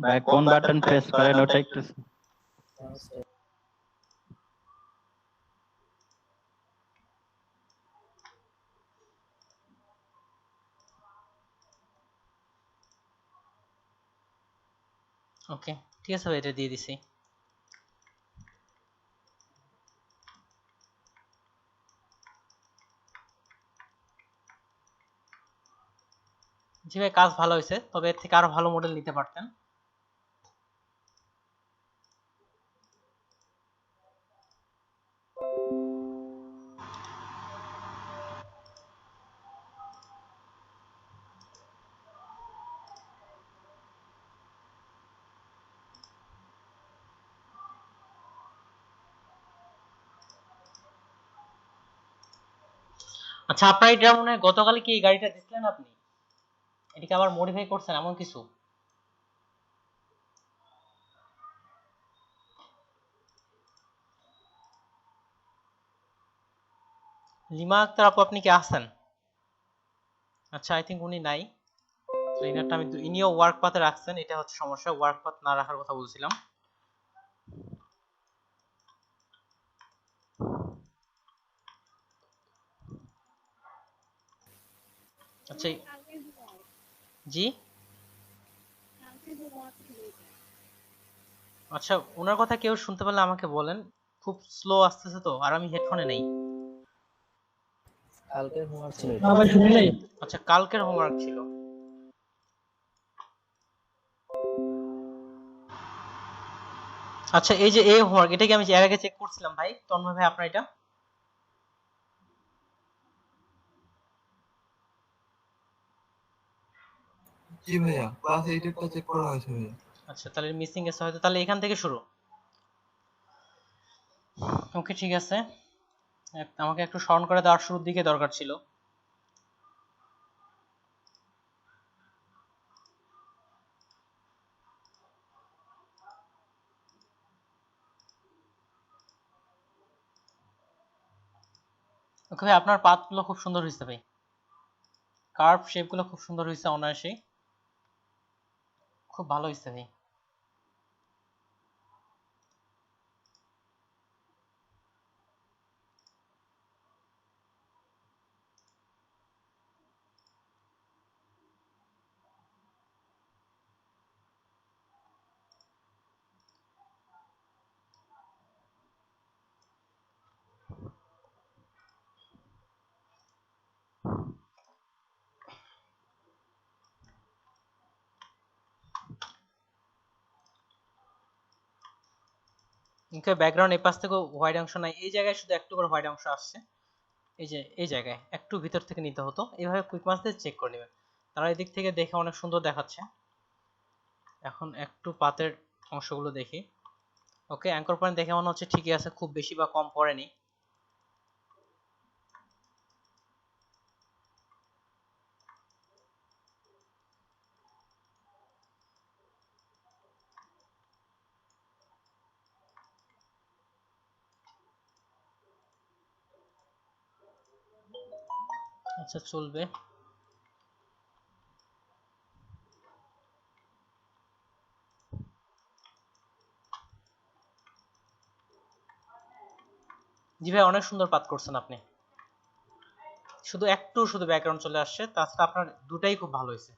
ভাই কোন button press করেন ওটা একটু ওকে ঠিক আছে ভাই, এটা দিয়ে দিছি। জি ভাই, কাজ ভালো হয়েছে, তবে এর থেকে আরো ভালো মডেল নিতে পারতেন। আচ্ছা, আপনার এটা মনে হয় গতকালই কি এই গাড়িটা দিছিলেন আপনি? এটাকে আবার মডিফাই করছেন এমন কিছু? লিমা আক্তার আপু, আপনি কি আছেন? আচ্ছা, আই থিঙ্ক উনি নাই। তো ইনারটা আমি ইনিও ওয়ার্ক পাতে রাখছেন, এটা হচ্ছে সমস্যা, ওয়ার্ক পাত না রাখার কথা বলছিলাম। আচ্ছা জি, আচ্ছা ওনার কথা কেউ শুনতে পারলে আমাকে বলেন, খুব স্লো আসতেছে তো, আর আমি হেডফোনে নেই। কালকের হোমওয়ার্ক ছিল না ভাই শুনি নাই। আচ্ছা, কালকের হোমওয়ার্ক ছিল। আচ্ছা, এই যে এই হোমওয়ার্ক, এটা কি আমি এর আগে চেক করছিলাম ভাই? তন্ময় ভাই, আপনার এটা? জি ভাইয়া, ক্লাস 8 এরটা চেক করা হয়েছে ভাইয়া। আচ্ছা, তাহলে মিসিং আছে হয়তো, তাহলে এখান থেকে শুরু। ওকে ঠিক আছে, আমাকে একটু স্মরণ করে দেওয়ার শুরুর দিকে দরকার ছিল। ওকে ভাই, আপনার পাতগুলো খুব সুন্দর হয়েছে ভাই, কার্ভ শেপগুলো খুব সুন্দর হয়েছে, অনায়াসেই খুব ভালো হয়েছে ভাই। ওকে, ব্যাকগ্রাউন্ড এই পাশ থেকে হোয়াইট অংশ নাই, এই জায়গায় শুধু একটু করে হোয়াইট অংশ আসছে। এই যে এই জায়গায় একটু ভিতর থেকে নিতে হতো, এইভাবে কুইক মাস দিয়ে চেক করে নেবেন, তারা এদিক থেকে দেখে অনেক সুন্দর দেখাচ্ছে। এখন একটু পাতের অংশগুলো দেখি। ওকে, অ্যাঙ্কর পয়েন্ট দেখে মনে হচ্ছে ঠিকই আছে, খুব বেশি বা কম পড়েনি। আচ্ছা, চলবে। জি ভাই, অনেক সুন্দর পাত করছেন আপনি, শুধু একটু শুধু ব্যাকগ্রাউন্ড চলে আসছে, তাছাড়া আপনার দুটাই খুব ভালো হয়েছে।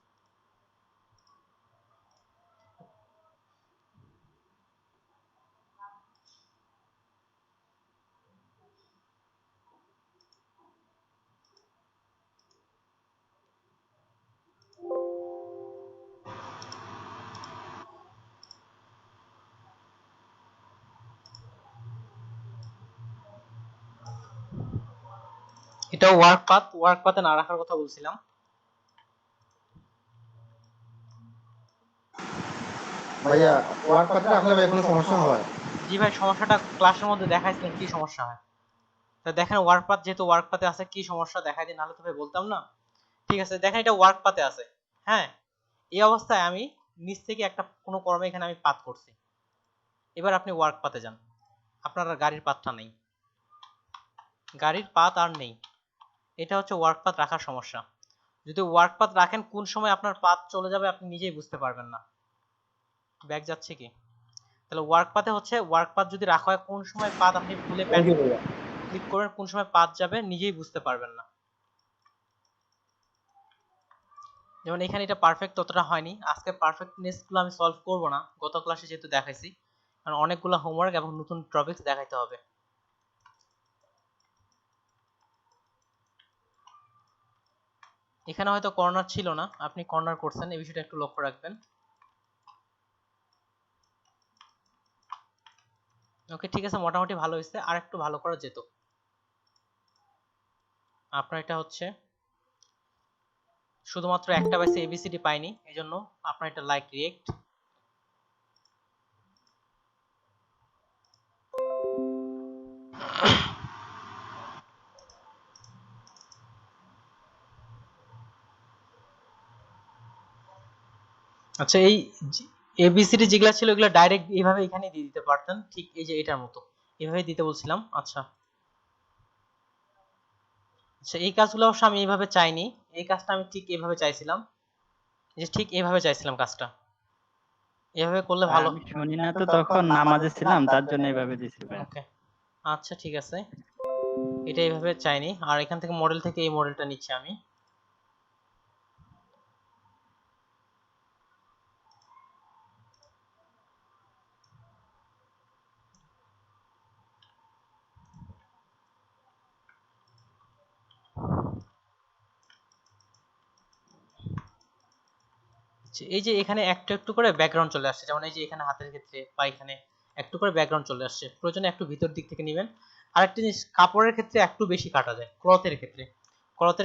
এটা ওয়ার্ক পাতে না রাখার কথা বলছিলাম। ভাইয়া ওয়ার্ক পাতে রাখলে ভাই কোনো সমস্যা হয়? জি ভাই, সমস্যাটা ক্লাসের মধ্যে দেখাইছিলেন, কি সমস্যা হয়? তা দেখেন, ওয়ার্ক পাত যেহেতু ওয়ার্ক পাতে আছে, কি সমস্যা দেখাই দিন, নাহলে তো ভাই বলতাম না। ঠিক আছে, দেখেন এটা ওয়ার্ক পাতে আছে। হ্যাঁ, এই অবস্থায় আমি নিচ থেকে একটা কোনো কর্মে এখানে আমি পাত করছি। এবার আপনি ওয়ার্ক পাতে যান, আপনার আর গাড়ির পাতটা নেই, গাড়ির পাত আর নেই। এটা হচ্ছে ওয়ার্ক পাত রাখার সমস্যা। যদি ওয়ার্ক পাত রাখেন, কোন সময় আপনার পাত চলে যাবে আপনি নিজেই বুঝতে পারবেন না। ব্যাক যাচ্ছে কি? তাহলে ওয়ার্ক পাথে হচ্ছে ওয়ার্ক পাথ যদি রাখা হয় কোন সময় পাথ আপনি ভুলে প্যান ক্লিক করবেন, কোন সময় পাথ যাবে নিজেই বুঝতে পারবেন না। যেমন এখানে এটা পারফেক্ট ততটা হয়নি, আজকে পারফেক্টনেস গুলো আমি সলভ করব না, গত ক্লাসে যেহেতু দেখাইছি, কারণ অনেকগুলো হোমওয়ার্ক এবং নতুন টপিকস দেখাইতে হবে। এখানে হয়তো কর্নার ছিল না, আপনি কর্নার করছেন, এই বিষয়টা একটু লক্ষ্য রাখবেন। ওকে ঠিক আছে, মোটামুটি ভালো হয়েছে, আর একটু ভালো করা যেত। আপনার এটা হচ্ছে শুধুমাত্র একটা পাইছে, এবিসিডি পাইনি, এজন্য আপনার এটা লাইক রিয়েক্ট। আচ্ছা এই এবিসিডি যেগুলা ছিল ওগুলো ডাইরেক্ট এইভাবে এখানে দিয়ে দিতে পারতেন, ঠিক এই যে এটার মতো এইভাবে দিতে বলছিলাম। আচ্ছা আচ্ছা এই কাজগুলো অবশ্য আমি এইভাবে চাইনি, এই কাজটা আমি ঠিক এইভাবে চাইছিলাম, যে ঠিক এইভাবে চাইছিলাম কাজটা, এভাবে করলে ভালো। আমি শুনি না তো, তখন নামাজে ছিলাম, তার জন্য এইভাবে দিছি ভাই। ওকে আচ্ছা ঠিক আছে, এটা এইভাবে চাইনি, আর এখান থেকে মডেল থেকে এই মডেলটা নিচ্ছি আমি। এই যে এখানে একটু একটু করে ব্যাকগ্রাউন্ড চলে আসছে, যেমন এই যে এখানে হাতের ক্ষেত্রে বা এখানে একটু করে ব্যাকগ্রাউন্ড চলে আসছে, প্রয়োজনে একটু ভিতর দিক থেকে নেবেন। আরেকটা জিনিস, কাপড়ের ক্ষেত্রে একটু বেশি কাটা যায়, ক্লথের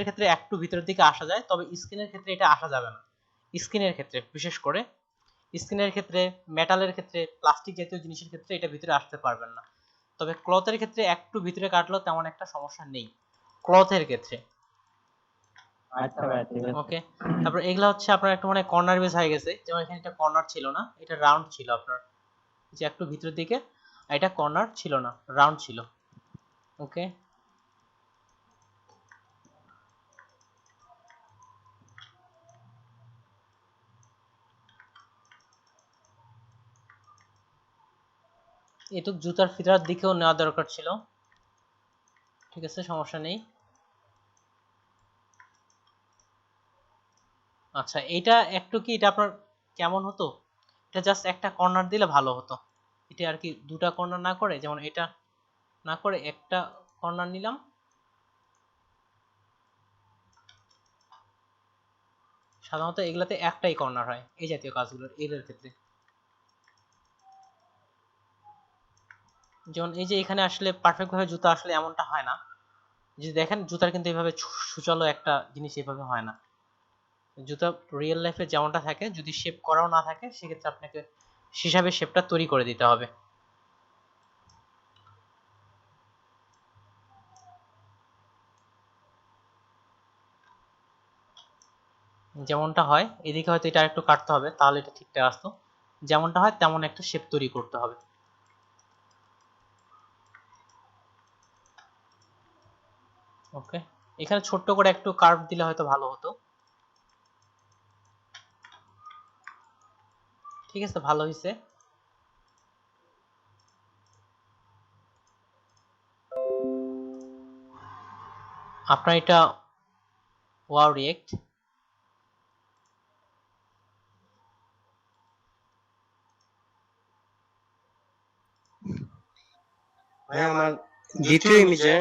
ক্ষেত্রে একটু ভিতরের দিকে আসা যায়, তবে স্কিনের ক্ষেত্রে এটা আসা যাবে না। স্কিনের ক্ষেত্রে বিশেষ করে, স্কিনের ক্ষেত্রে, মেটালের ক্ষেত্রে, প্লাস্টিক জাতীয় জিনিসের ক্ষেত্রে এটা ভিতরে আসতে পারবেন না, তবে ক্লথের ক্ষেত্রে একটু ভিতরে কাটলেও তেমন একটা সমস্যা নেই ক্লথের ক্ষেত্রে। আচ্ছা ভাই ঠিক আছে। ওকে তারপর এগুলা হচ্ছে আপনার একটু মানে কর্নার বেস হয়ে গেছে, যেমন এখানে একটা কর্নার ছিল না, এটা রাউন্ড ছিল আপনার, যে একটু ভিতরের দিকে, আর এটা কর্নার ছিল না, রাউন্ড ছিল। ওকে এটুক জুতার ফিতার দিকেও নেওয়া দরকার ছিল, ঠিক আছে সমস্যা নেই। আচ্ছা এটা একটু কি, এটা আপনার কেমন হতো, এটা জাস্ট একটা কর্নার দিলে ভালো হতো, এটা আর কি দুটা কর্নার না করে, যেমন এটা না করে একটা কর্নার নিলাম, সাধারণত এগুলাতে একটাই কর্নার হয় এই জাতীয় কাজগুলোর, এদের ক্ষেত্রে। যেমন এই যে এখানে আসলে পারফেক্ট ভাবে জুতা আসলে এমনটা হয় না, যদি দেখেন জুতার কিন্তু এইভাবে সুচালো একটা জিনিস এইভাবে হয় না, জুতা রিয়েল লাইফে যেমনটা থাকে যদি শেপ করাও না থাকে সেক্ষেত্রে আপনাকে হিসাবে শেপটা তৈরি করে দিতে হবে। যেমনটা হয় এদিকে হয়তো এটা একটু কাটতে হবে, তাহলে এটা ঠিকঠাক আসতো, যেমনটা হয় তেমন একটা শেপ তৈরি করতে হবে। ওকে এখানে ছোট্ট করে একটু কার্ভ দিলে হয়তো ভালো হতো। ঠিক আছে ভালো হয়েছে। আপনার এটা ওয়াও রিয়েক্ট, ভাই আমার দ্বিতীয় ইমেজে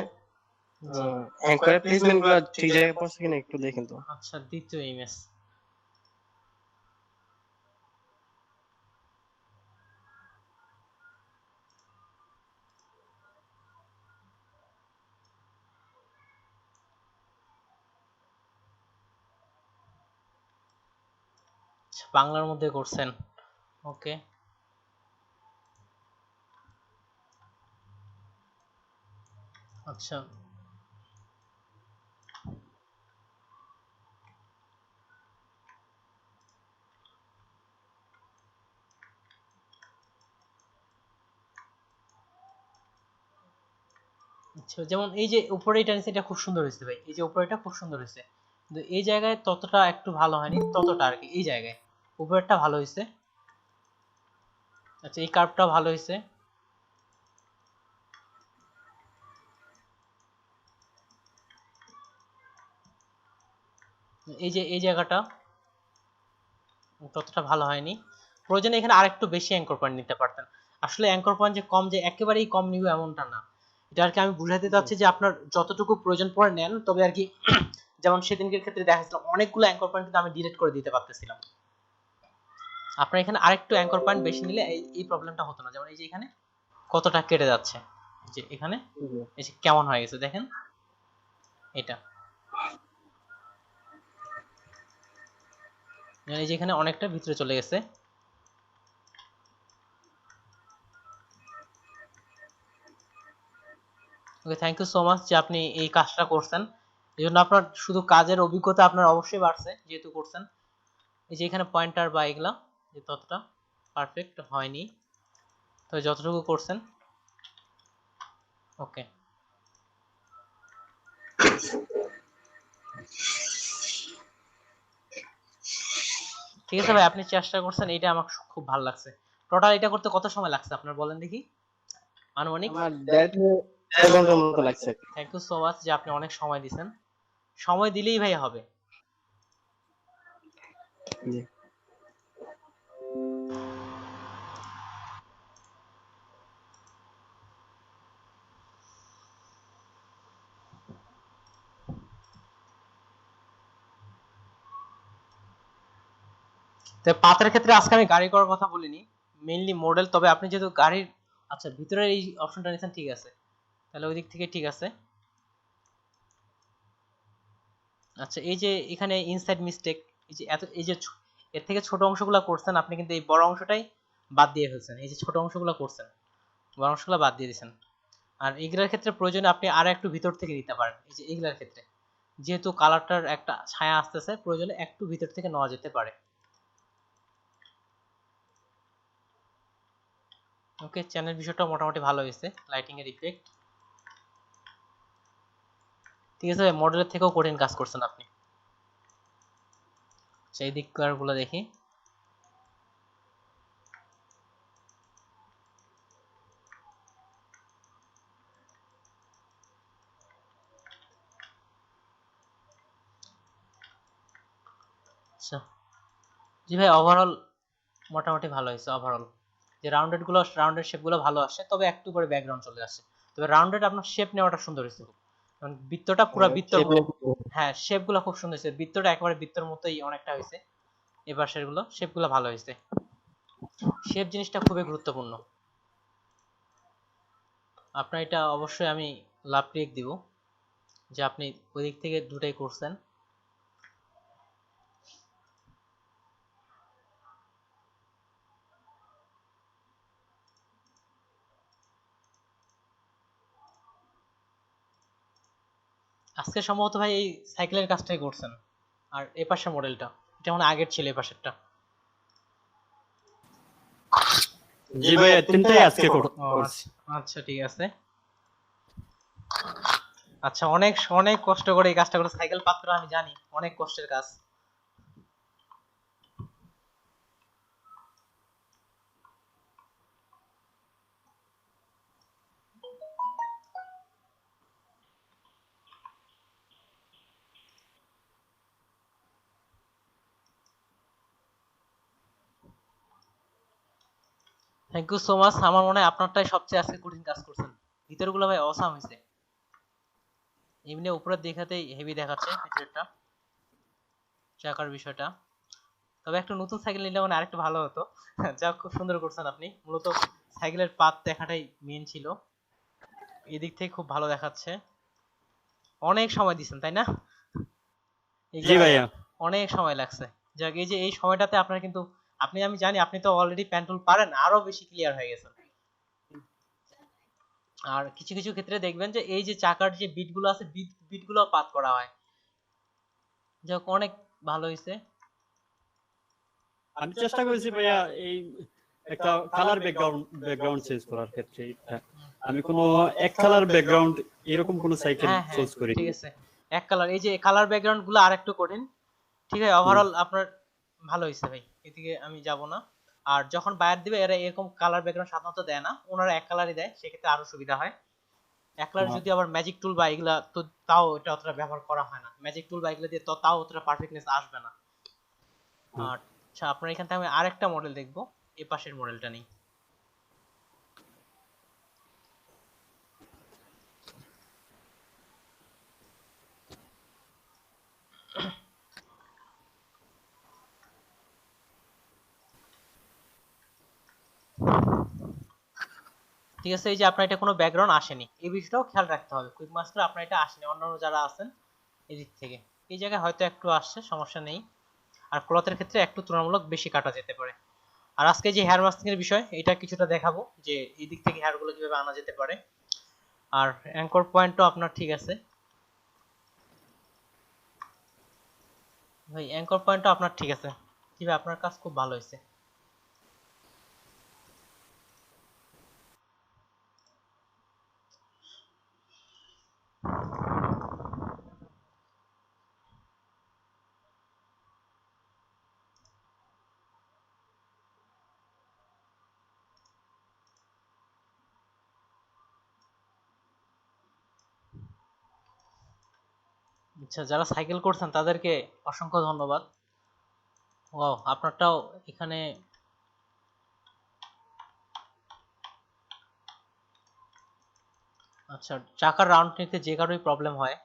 অ্যাঙ্করের প্লেসমেন্ট গুলো ঠিক জায়গায় পড়ছে কিনা একটু দেখেন তো। আচ্ছা দ্বিতীয় ইমেজ, বাংলার মধ্যে করছেন। ওকে আচ্ছা আচ্ছা যেমন এই যে উপরে এটা নিচে, এটা খুব সুন্দর হয়েছে ভাই, এই যে উপরেটা খুব সুন্দর হয়েছে, কিন্তু এই জায়গায় ততটা একটু ভালো হয়নি, ততটা আর কি, এই জায়গায় উপরেরটা ভালো হয়েছে। আচ্ছা এই কার্ভটা ভালো হয়েছে। এই যে এই জায়গাটা ততটা ভালো হয়নি, প্রয়োজনে এখানে আরেকটু বেশি অ্যাঙ্কর পয়েন্ট নিতে পারতেন। আসলে অ্যাঙ্কর পয়েন্ট যে কম, যে একেবারেই কম নিবে এমনটা না, এটা আর কি আমি বুঝাতে চাচ্ছি যে আপনার যতটুকু প্রয়োজন পড়ে নেন। তবে আর কি যেমন সেদিনকের ক্ষেত্রে দেখাচ্ছিলাম অনেকগুলো অ্যাঙ্কর পয়েন্ট কিন্তু আমি ডিলিট করে দিতে পারতেছিলাম। আপনার এখানে আরেকটু অ্যাঙ্কর পয়েন্ট বেশি নিলে এই প্রবলেমটা হতো না। যেমন এই যে এখানে কতটা কেটে যাচ্ছে, যে এখানে এই যে কেমন হয়ে গেছে দেখেন এটা, এই যে এখানে অনেকটা ভিতরে চলে গেছে। ওকে, থ্যাংক ইউ সো মাচ যে আপনি এই কাজটা করছেন। এই জন্য আপনার শুধু কাজের অভিজ্ঞতা আপনার অবশ্যই বাড়ছে যেহেতু করছেন। এই যে এখানে পয়েন্টার বা এগুলা যে ততটা পারফেক্ট হয়নি, তো যতটুকু করছেন ওকে। ঠিক আছে ভাই, আপনি চেষ্টা করছেন, এটা আমার খুব ভালো লাগছে। টোটাল এটা করতে কত সময় লাগছে আপনার বলেন দেখি আনুমানিক? আমার 1.5 ঘন্টার মতো লাগছে। থ্যাংক ইউ সো মাচ যে আপনি অনেক সময় দিয়েছেন, সময় দিলেই ভাই হবে। জি। তো পাতের ক্ষেত্রে আজকে আমি গাড়ি করার কথা বলিনি, মেইনলি মডেল। তবে আপনি যেহেতু গাড়ির, আচ্ছা ভিতরের এই অপশনটা নিয়েছেন ঠিক আছে, তাহলে ওই দিক থেকে ঠিক আছে। আচ্ছা এই যে এখানে ইনসাইড মিস্টেক, এই যে এত এই যে এর থেকে ছোট অংশগুলো করছেন আপনি, কিন্তু এই বড় অংশটাই বাদ দিয়ে ফেলছেন। এই যে ছোট অংশগুলো করছেন, বড় অংশগুলো বাদ দিয়ে দিয়েছেন। আর এগুলার ক্ষেত্রে প্রয়োজনে আপনি আরো একটু ভিতর থেকে দিতে পারেন। এই যে এগুলার ক্ষেত্রে যেহেতু কালারটার একটা ছায়া আসতেছে, প্রয়োজনে একটু ভিতর থেকে নেওয়া যেতে পারে। ওকে, চ্যানেল বিষয়টা মোটামুটি ভালো হয়েছে, লাইটিং এর ইফেক্ট ঠিক আছে। মডেলের থেকেও কঠিন কাজ করছেন আপনি। সেই দিকগুলো দেখি। আচ্ছা জি ভাই, ওভারঅল মোটামুটি ভালো হয়েছে। ওভারঅল যে রাউন্ডেড শেপগুলো ভালো আসে, তবে একটু করে ব্যাকগ্রাউন্ড চলে আসে। তবে রাউন্ডেড আপনার শেপ নেওয়াটা সুন্দর হয়েছে খুব, কারণ বৃত্তটা পুরো বৃত্তর, হ্যাঁ শেপগুলো খুব সুন্দর হয়েছে, বৃত্তটা একেবারে বৃত্তর মতোই অনেকটা হয়েছে। এবার শেপগুলো ভালো হয়েছে। শেপ জিনিসটা খুবই গুরুত্বপূর্ণ। আপনার এটা অবশ্যই আমি লাভ ক্লিক দিব যে আপনি ওই দিক থেকে দুটাই করছেন। আজকে সম্ভবত ভাই এই সাইকেলের কাজটাই করছেন, আর এই পাশের মডেলটা এটা মানে আগের ছিল, এই পাশেরটা। জি ভাইয়া, তিনটাই আজকে করছি। আচ্ছা ঠিক আছে। আচ্ছা অনেক অনেক কষ্ট করে এই কাজটা করে সাইকেল পাত্র, আমি জানি অনেক কষ্টের কাজ। Thank you so much. আমার মনে হয় আপনারটাই সবচেয়ে আজকে কঠিন কাজ করছেন। ভিতরগুলো ভাই অসাম হয়েছে, এমনি উপরে দেখাতেই হেভি দেখাচ্ছে ভিতরটা, চাকার বিষয়টা। তবে একটা নতুন সাইকেল নিলে মানে আরেকটু ভালো হতো। যা খুব সুন্দর করছেন আপনি, মূলত সাইকেলের পাত দেখাটাই মেন ছিল, এদিক থেকে খুব ভালো দেখাচ্ছে। অনেক সময় দিচ্ছেন তাই না? জি ভাইয়া, অনেক সময় লাগছে। যাক এই যে এই সময়টাতে আপনার কিন্তু, আমি জানি আপনি তো অলরেডি প্যান্টুল পারেন, আরো বেশি ক্লিয়ার হয়ে গেছেন। আর কিছু কিছু ক্ষেত্রে দেখবেন যে এই যে চাকার যে বিটগুলো আছে, বিটগুলো পাত করা হয়। যাক অনেক ভালো হয়েছে। আমি চেষ্টা করেছি ভাইয়া এই একটা কালার ব্যাকগ্রাউন্ড চেঞ্জ করার ক্ষেত্রে। আমি কোনো এক কালার ব্যাকগ্রাউন্ড এরকম কোনো সাইকেল হ্যাঁ হ্যাঁ চুজ করি। ঠিক আছে, এক কালার, এই যে কালার ব্যাকগ্রাউন্ড গুলো আরেকটু কঠিন। ঠিক আছে, ওভারঅল আপনার ভালো হয়েছে ভাই, এদিকে আমি যাব না। আর যখন বায়ার দিবে এরা এরকম কালার ব্যাকগ্রাউন্ড সাধারণত দেয় না, ওনারা এক কালারই দেয়, সেক্ষেত্রে আরো সুবিধা হয়। এক কালার যদি আবার ম্যাজিক টুল বা এগুলা, তো তাও এটা অতটা ব্যবহার করা হয় না, ম্যাজিক টুল বা এগুলা দিয়ে তো তাও অতটা পারফেক্টনেস আসবে না। আচ্ছা, আপনার এখান থেকে আমি আরেকটা মডেল দেখবো, এই পাশের মডেলটা নেই। ঠিক আছে, এই যে আপনার এটা কোনো ব্যাকগ্রাউন্ড আসেনি, এই বিষয়টাও খেয়াল রাখতে হবে। কুইক মাস্টার আপনার এটা আসেনি, অন্যান্য যারা আছেন এদিক থেকে এই জায়গায় হয়তো একটু আসছে, সমস্যা নেই। আর ক্লথের ক্ষেত্রে একটু তুলনামূলক বেশি কাটা যেতে পারে। আর আজকে যে হেয়ার মাস্কিং এর বিষয়, এটা কিছুটা দেখাবো যে এই দিক থেকে হেয়ার গুলো কিভাবে আনা যেতে পারে। আর অ্যাঙ্কর পয়েন্টও আপনার ঠিক আছে ভাই, অ্যাঙ্কর পয়েন্টও আপনার ঠিক আছে। কি ভাই, আপনার কাজ খুব ভালো হয়েছে। আচ্ছা, যারা সাইকেল করছেন তাদেরকে অসংখ্য ধন্যবাদ। ও, আপনারটাও এখানে আচ্ছা, চাকার রাউন্ড নিতে যে কারোই প্রবলেম হয়,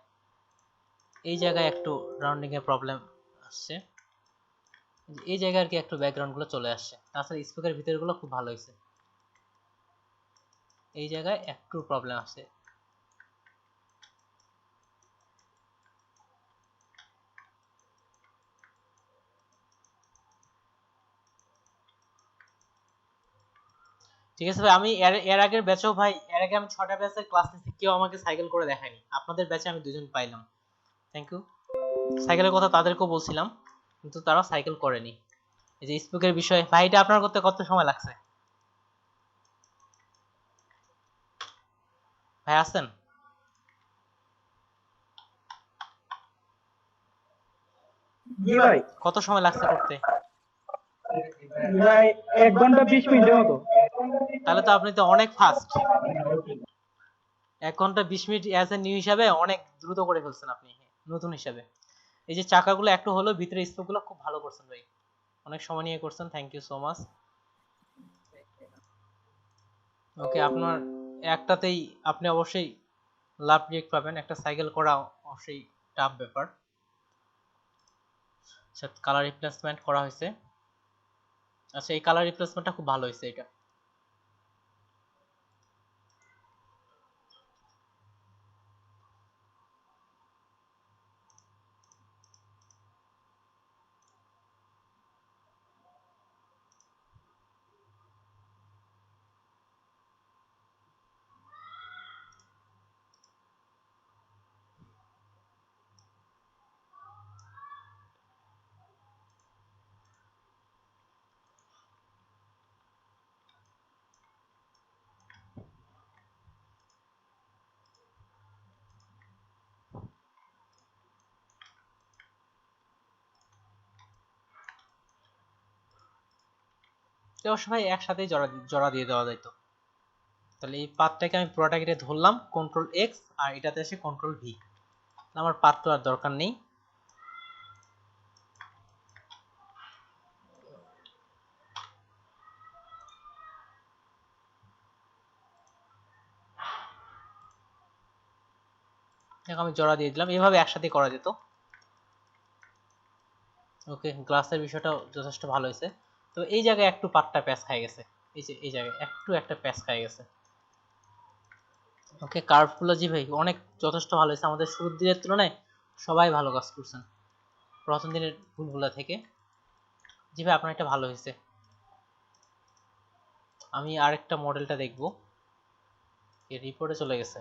এই জায়গায় একটু রাউন্ডিং এর প্রবলেম আসছে, এই জায়গায় আর কি একটু ব্যাকগ্রাউন্ড গুলো চলে আসছে। তাছাড়া স্পিকার ভিতর গুলো খুব ভালো হয়েছে, এই জায়গায় একটু প্রবলেম আসছে। ঠিক আছে ভাই, আমি এর আগের ব্যাচেও ভাই, এর আগে আমি 6টা ব্যাচের ক্লাস নিচ্ছি, কেউ আমাকে সাইকেল করে দেখায়নি। আপনাদের ব্যাচে আমি 2জন পাইলাম, থ্যাংক ইউ। সাইকেলের কথা তাদেরকেও বলছিলাম, কিন্তু তারা সাইকেল করেনি। এই যে স্পিকারের বিষয় ভাই, এটা আপনার করতে কত সময় লাগছে ভাই? আছেন? জি ভাই, কত সময় লাগছে করতে? প্রায় 1 ঘন্টা 20 মিনিটের মতো। তাহলে তো আপনি তো অনেক ফাস্ট। 1 ঘন্টা 20 মিনিট অ্যাজ এ নিউ হিসাবে অনেক দ্রুত করে ফেলছেন আপনি, নতুন হিসাবে। এই যে চাকাগুলো একটু হলো, ভিতরে স্পোকগুলো খুব ভালো করছেন ভাই, অনেক সময় নিয়ে করছেন, থ্যাংক ইউ সো মাচ। ওকে, আপনার একটাতেই আপনি অবশ্যই লাভ রিয়েক্ট পাবেন, একটা সাইকেল করা অবশ্যই টাফ ব্যাপার। আচ্ছা, কালার রিপ্লেসমেন্ট করা হয়েছে। আচ্ছা, এই কালার রিপ্লেসমেন্টটা খুব ভালো হয়েছে এটা। অবশ্য ভাই একসাথেই জোড়া দিয়ে দেওয়া যাইতো। তাহলে এই পাথটাকে আমি পুরোটা কেটে ধরলাম কন্ট্রোল এক্স, আর এটাতে এসে কন্ট্রোল ভি, আমার পাথ তো আর দরকার নেই। দেখো আমি জোড়া দিয়ে দিলাম, এভাবে একসাথে করা যেত। ওকে, গ্লাসের বিষয়টাও যথেষ্ট ভালো হয়েছে। তো এই জায়গায় একটু পাটটা প্যাচ খাই গেছে, এই যে এই জায়গায় একটু একটা প্যাচ খাই গেছে। ওকে, কার্ভগুলো জি ভাই অনেক যথেষ্ট ভালো হয়েছে, আমাদের শুরুর দিনের তুলনায় সবাই ভালো কাজ করছেন প্রথম দিনের ভুলগুলা থেকে। জি ভাই, আপনার এটা ভালো হয়েছে। আমি আরেকটা মডেলটা দেখবো, রিপোর্টে চলে গেছে।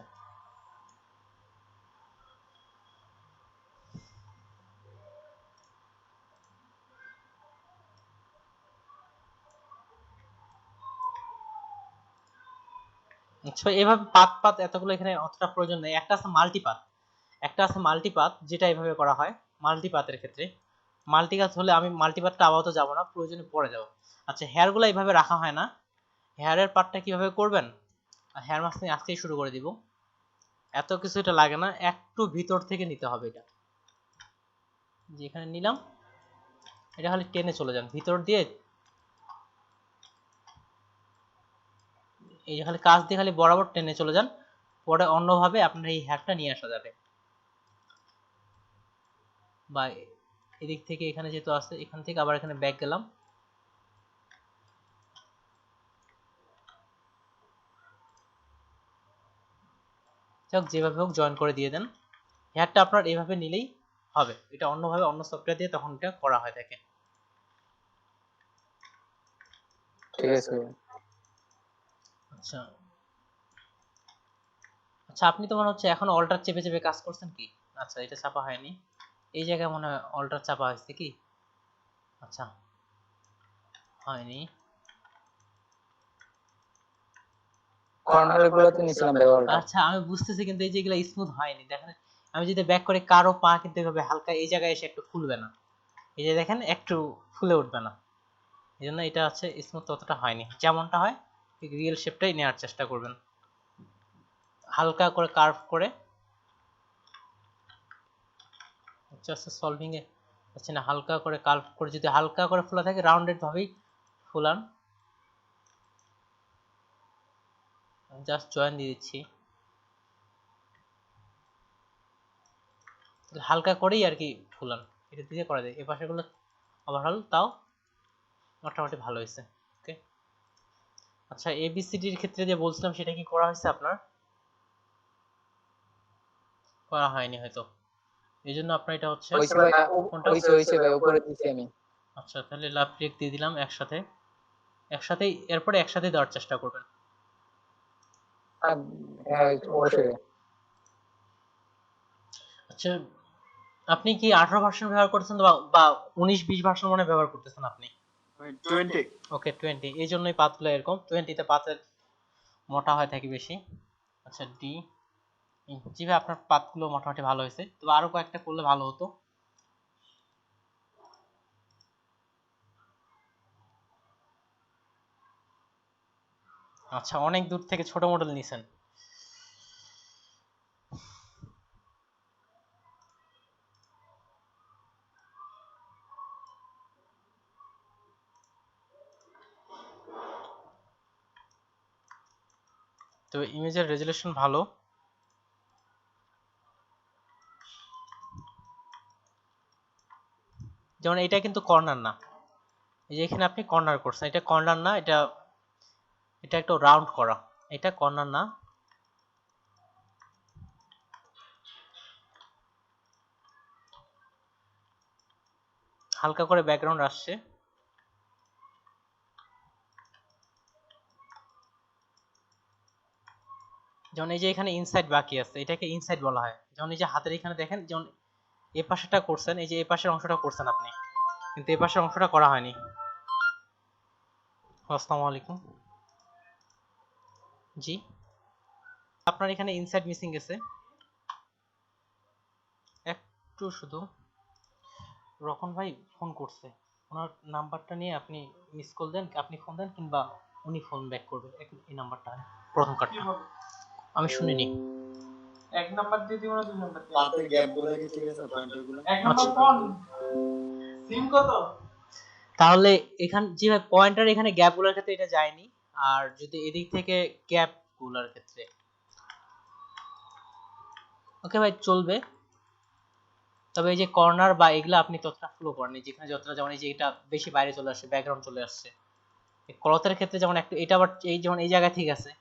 আচ্ছা, এভাবে পাত পাত এতগুলো এখানে অতটা প্রয়োজন নেই। একটা আছে মাল্টিপাত, যেটা এভাবে করা হয় মাল্টিপাতের ক্ষেত্রে। মাল্টিকাজ হলে আমি মাল্টিপার্টটা আপাতত যাব না, প্রয়োজনে পরে যাব। আচ্ছা, হেয়ারগুলো এইভাবে রাখা হয় না, হেয়ারের পার্টটা কিভাবে করবেন, আর হেয়ার মাস্ক নিয়ে আজকেই শুরু করে দিব। এত কিছু এটা লাগে না, একটু ভিতর থেকে নিতে হবে এটা। যেখানে নিলাম এটা খালি টেনে চলে যান ভিতর দিয়ে, এই খালি কাজ দিয়ে খালি বরাবর টেনে চলে যান, পরে অন্যভাবে আপনার এই হেয়ারটা নিয়ে আসা যাবে। বা এদিক থেকে এখানে যেহেতু আছে, এখান থেকে আবার এখানে ব্যাক গেলাম, যাক যেভাবে হোক জয়েন করে দিয়ে দেন। হেয়ারটা আপনার এইভাবে নিলেই হবে, এটা অন্যভাবে অন্য সফটওয়্যার দিয়ে তখন এটা করা হয় থাকে। ঠিক আছে ভাইয়া। আচ্ছা আচ্ছা, আপনি তো মনে হচ্ছে এখন অল্টার চেপে চেপে কাজ করছেন কি? আচ্ছা, এটা চাপা হয়নি, এই জায়গায় মনে হয় অল্টার চাপা হয়েছে কি? আচ্ছা, হয়নি। কর্নার গুলোতে নিছিলাম ভাই অল্টার। আচ্ছা আমি বুঝতেছি, কিন্তু এই যেগুলো স্মুথ হয়নি দেখেন। আমি যদি ব্যাক করে কারো পা কিন্তু এভাবে হালকা এই জায়গায় এসে একটু ফুলবে না, এই যে দেখেন একটু ফুলে উঠবে না, এই জন্য এটা হচ্ছে স্মুথ ততটা হয়নি। যেমনটা হয় রিয়েল শেপটাই নেওয়ার চেষ্টা করবেন, হালকা করে কার্ভ করে। আচ্ছা আচ্ছা, সলভিং এ আচ্ছা না, হালকা করে কার্ভ করে, যদি হালকা করে ফোলা থাকে রাউন্ডেড ভাবেই ফুলান। জাস্ট জয়েন দিয়ে দিচ্ছি, হালকা করেই আর কি ফুলান, এটা দিয়ে করা যায়। এই পাশেগুলো ওভারঅল তাও মোটামুটি ভালো হয়েছে। ওকে, আচ্ছা এবিসিডির ক্ষেত্রে যে বলছিলাম সেটা কি করা হয়েছে আপনার? করা হয়নি হয়তো, এই জন্য আপনার এটা হচ্ছে কোনটা? হইছে ভাই, উপরে দিছি আমি। আচ্ছা, তাহলে লাভ ব্রেক দিয়ে দিলাম একসাথে, একসাথেই, এরপরে একসাথে দেওয়ার চেষ্টা করবেন। হ্যাঁ অবশ্যই। আচ্ছা, আপনি কি 18 ভার্সন ব্যবহার করতেছেন বা 19-20 ভার্সন মনে হয় ব্যবহার করতেছেন আপনি? 20। ওকে 20, এই জন্যই পাতগুলো এরকম, 20 তে পাতের মোটা হয় থাকে বেশি। আচ্ছা ডি, জি ভাই আপনার পাতগুলো মোটামুটি ভালো হয়েছে, তবে আরো কয়েকটা করলে ভালো হতো। আচ্ছা, অনেক দূর থেকে ছোট মডেল নিছেন। তবে ইমেজের রেজুলেশন ভালো। যেমন এটা কিন্তু কর্নার না, এই যে এখানে আপনি কর্নার করছেন, এটা কর্নার না, এটা এটা একটু রাউন্ড করা, এটা কর্নার না। হালকা করে ব্যাকগ্রাউন্ড আসছে, যেমন এই যে এখানে ইনসাইড বাকি আছে, এটাকে ইনসাইড বলা হয়। যেমন এই যে হাতের এখানে দেখেন, যেমন এই পাশেটা করছেন, এই যে এই পাশের অংশটা করছেন আপনি, কিন্তু এই পাশের অংশটা করা হয়নি। আসসালামু আলাইকুম, জি আপনার এখানে ইনসাইড মিসিং গেছে একটু শুধু। রখন ভাই ফোন করছে, ওনার নাম্বারটা নিয়ে আপনি মিস কল দেন, আপনি ফোন দেন, কিংবা উনি ফোন ব্যাক করবে। এই নাম্বারটা প্রথম কার্ডটা আমি শুনিনি। এক নাম্বার দিয়ে দিব না, দুই নাম্বার দিয়ে? পাতের গ্যাপ গুলো কি ঠিক আছে? পয়েন্টারগুলো এক নাম্বার কোন সিম কত? তাহলে এখান জি ভাই পয়েন্টার এখানে গ্যাপ গুলোর ক্ষেত্রে এটা যায়নি, আর যদি এদিক থেকে গ্যাপ গুলোর ক্ষেত্রে ওকে ভাই চলবে। তবে এই যে কর্নার বা এগুলা আপনি ততটা ফলো করেন, যেখানে যতটা, যেমন এই যে এটা বেশি বাইরে চলে আসছে, ব্যাকগ্রাউন্ড চলে আসছে। ক্লথের ক্ষেত্রে যেমন একটু এটা আবার এই যেমন এই জায়গায় ঠিক আছে,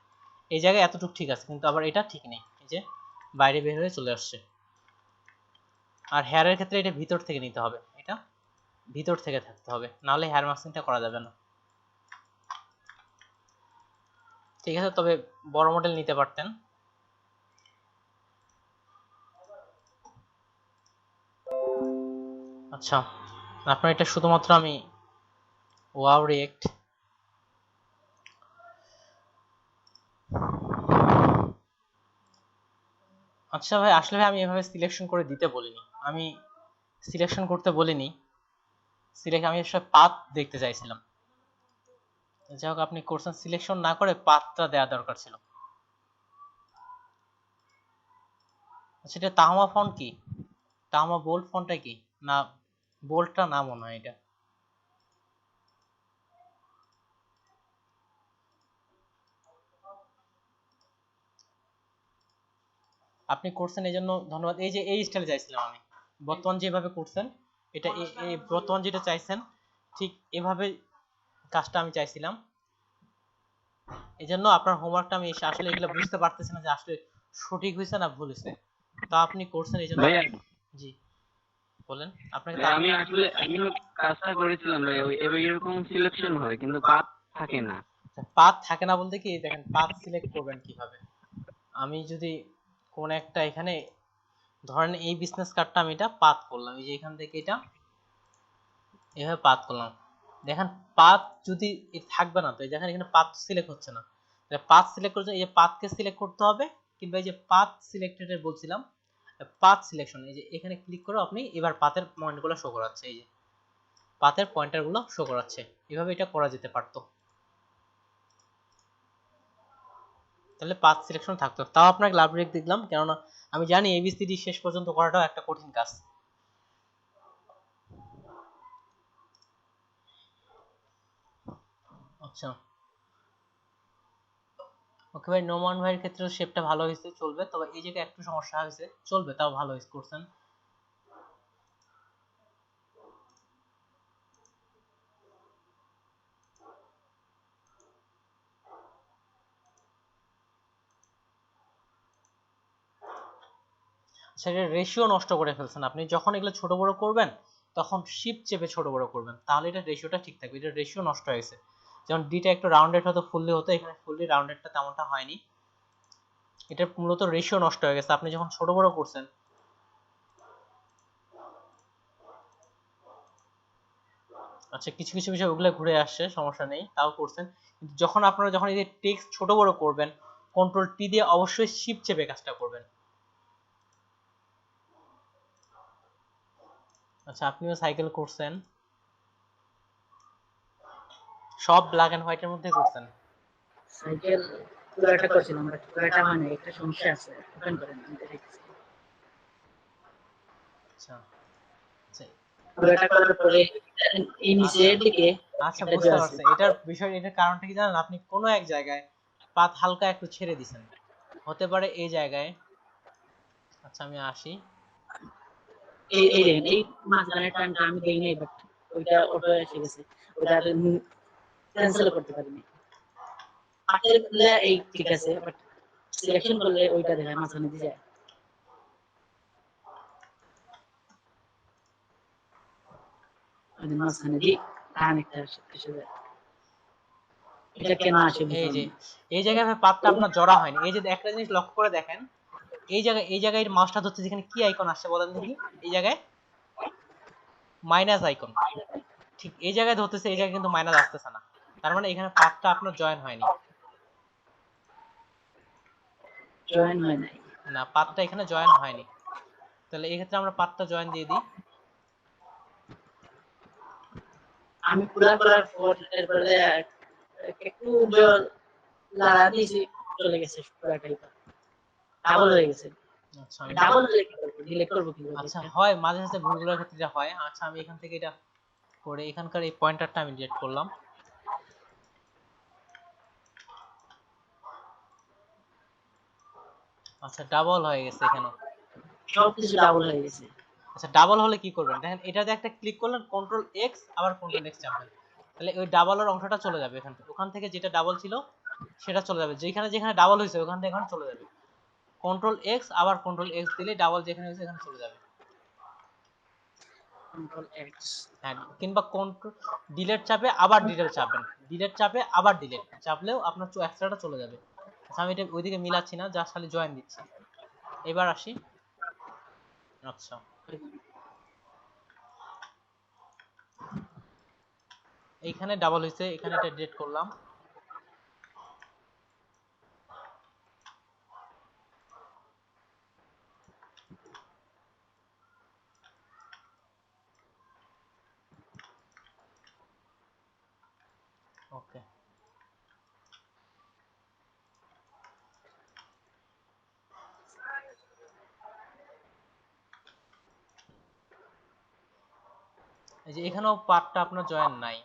এই জায়গায় এতটুকু ঠিক আছে, কিন্তু আবার এটা ঠিক নেই, এই যে বাইরে বের হয়ে চলে আসছে। আর হেয়ারের ক্ষেত্রে এটা ভিতর থেকে নিতে হবে, এটা ভিতর থেকে থাকতে হবে, নাহলে হেয়ার মাস্কিংটা করা যাবে না। ঠিক আছে, তবে বড় মডেল নিতে পারতেন। আচ্ছা, আপনার এটা শুধুমাত্র আমি ওয়াও রিয়েক্ট আচ্ছা ভাই, আসলে ভাই আমি এভাবে সিলেকশন করে দিতে বলিনি, আমি সিলেকশন করতে বলিনি, সিলেক্ট আমি আসলে পাথ দেখতে চাইছিলাম। যাই হোক আপনি করছেন সিলেকশন না করে পাথটা দেওয়া দরকার ছিল। সেটা তাহমা ফন্ট কি? তাহমা বোল্ড ফন্টটা কি? না বোল্ডটা না মনে হয় এটা। আপনি করছেন এই জন্য ধন্যবাদ। এই যে এই স্টাইলে চাইছিলাম আমি, বর্তমান যেভাবে করছেন এটা এই বর্তমান যেটা চাইছেন ঠিক এভাবে কাজটা আমি চাইছিলাম। এই জন্য আপনার হোমওয়ার্কটা আমি আসলে এগুলো বুঝতে পারতেছি না যে আসলে সঠিক হয়েছে না ভুল হয়েছে। তা আপনি করছেন এই জন্য। ভাইয়া জি বলেন। আপনাকে আমি আসলে কাজটা করেছিলাম ভাই, এরকম সিলেকশন হয় কিন্তু পাত থাকে না। পাথ থাকে না বলতে কি দেখেন, পাথ সিলেক্ট করবেন কিভাবে। আমি যদি কোন একটা এখানে ধরেন এই বিজনেস কার্ডটা আমি এটা পাথ করলাম, এই যে এখান থেকে এটা এভাবে পাথ করলাম, দেখেন পাথ যদি থাকবে না তো এই দেখেন এখানে পাথ সিলেক্ট হচ্ছে না। তাহলে পাথ সিলেক্ট করতে এই যে পাথকে সিলেক্ট করতে হবে, কিংবা এই যে পাথ সিলেক্টেড এর বলছিলাম পাথ সিলেকশন, এই যে এখানে ক্লিক করে আপনি এবার পাথের পয়েন্টগুলো শো করাচ্ছে, এই যে পাথের পয়েন্টারগুলো শো করাচ্ছে। এভাবে এটা করা যেতে পারতো, তাহলে পাথ সিলেকশন থাকতো। তাও আপনাকে লাভ রেখ দিলাম, কেননা আমি জানি এবিসিডি শেষ পর্যন্ত করাটাও একটা কঠিন কাজ। আচ্ছা ওকে ভাই, নোমান ভাইয়ের ক্ষেত্রে শেপটা ভালো হয়েছে, চলবে। তবে এই জায়গায় একটু সমস্যা হয়েছে, চলবে, তাও ভালো হয়েছে করছেন। সেটা রেশিও নষ্ট করে ফেলছেন আপনি। যখন এগুলো ছোট বড় করবেন তখন শিফট চেপে ছোট বড় করবেন, তাহলে এটা রেশিওটা ঠিক থাকবে। এটা রেশিও নষ্ট হয়েছে। যেমন ডিটা একটু রাউন্ডেড হতো, ফুললি হতো, এখানে ফুললি রাউন্ডেডটা তেমনটা হয়নি। এটা মূলত রেশিও নষ্ট হয়ে গেছে আপনি যখন ছোট বড় করছেন। আচ্ছা কিছু কিছু বিষয় ওগুলো ঘুরে আসছে, সমস্যা নেই, তাও করছেন। কিন্তু যখন আপনারা যখন এই যে টেক্সট ছোট বড় করবেন, কন্ট্রোল টি দিয়ে অবশ্যই শিফট চেপে কাজটা করবেন। আচ্ছা আপনিও সাইকেল করছেন, সব ব্ল্যাক এন্ড হোয়াইটের মধ্যে করছেন। সাইকেল পুরোটা করছিলাম, বাট পুরোটা মানে একটা সমস্যা আছে, ওপেন করেন আমি দেখাচ্ছি। আচ্ছা আচ্ছা পুরোটা করার পরে এই নিচের দিকে আচ্ছা একটা বুঝতে জোড়া আছে। পারছি এটার বিষয়। এটার কারণটা কি জানেন, আপনি কোনো এক জায়গায় পাত হালকা একটু ছেড়ে দিছেন, হতে পারে এই জায়গায়। আচ্ছা আমি আসি, এই দেখেন এই মাঝখানের টানটা আমি দেই নাই, বাট ওইটা অটো এসে গেছে, ওটা ক্যান্সেল করতে পারিনি। পাটের গুলা এই ঠিক আছে, বাট সিলেকশন করলে ওইটা দেখায় মাঝখানে দিয়ে যায়। মাঝখানে দিয়ে টান একটা এসে যায়, এটা কেন আসে এই বুঝলাম যে না। এই জায়গায় পাতটা আপনার জড়া হয়নি। এই যে একটা জিনিস লক্ষ্য করে দেখেন, এই জায়গায় মাউসটা ধরতে যেখানে কি আইকন আসছে বলেন দেখি, এই জায়গায় মাইনাস আইকন, ঠিক এই জায়গায় ধরতেছে, এই জায়গায় কিন্তু মাইনাস আসতেছে না। তার মানে এখানে পাতটা আপনার জয়েন হয়নি, জয়েন হয় নাই। না পাতটা এখানে জয়েন হয়নি। তাহলে এই ক্ষেত্রে আমরা পাতটা জয়েন দিয়ে দিই। আমি পুরা করার পর এরপরে একটু জল লাড়া দিয়েছি, চলে গেছে পুরাটাই, ডাবল হয়ে গেছে। আচ্ছা আমি ডাবল হলে কি করব, ডিলিট করব কিভাবে? আচ্ছা হয় মাঝে মাঝে ভুলগুলোর ক্ষেত্রে যা হয়। আচ্ছা আমি এখান থেকে এটা করে এখানকার এই পয়েন্টারটা আমি ডিলিট করলাম। আচ্ছা ডাবল হয়ে গেছে এখানেও, সবকিছু ডাবল হয়ে গেছে। আচ্ছা ডাবল হলে কি করবেন দেখেন, এটাতে একটা ক্লিক করলেন, কন্ট্রোল এক্স আবার কন্ট্রোল এক্স চাপবেন, তাহলে ওই ডাবলের অংশটা চলে যাবে এখান থেকে। ওখান থেকে যেটা ডাবল ছিল সেটা চলে যাবে, যেখানে যেখানে ডাবল হয়েছে ওখান থেকে এখানে চলে যাবে। কন্ট্রোল এক্স আবার কন্ট্রোল এক্স দিলে ডাবল যেখানে হয়েছে এখানে চলে যাবে। কন্ট্রোল এক্স, হ্যাঁ কিংবা কন্ট্রোল ডিলিট চাপে আবার ডিলিট চাপবেন, ডিলিট চাপে আবার ডিলিট চাপলেও আপনার এক্সট্রাটা চলে যাবে। আচ্ছা আমি এটা ওইদিকে মিলাচ্ছি না, জাস্ট খালি জয়েন দিচ্ছি। এবার আসি। আচ্ছা এইখানে ডাবল হয়েছে, এখানে এটা ডিলিট করলাম। ওকে, এই যে এখানেও পার্টটা আপনার জয়েন নাই।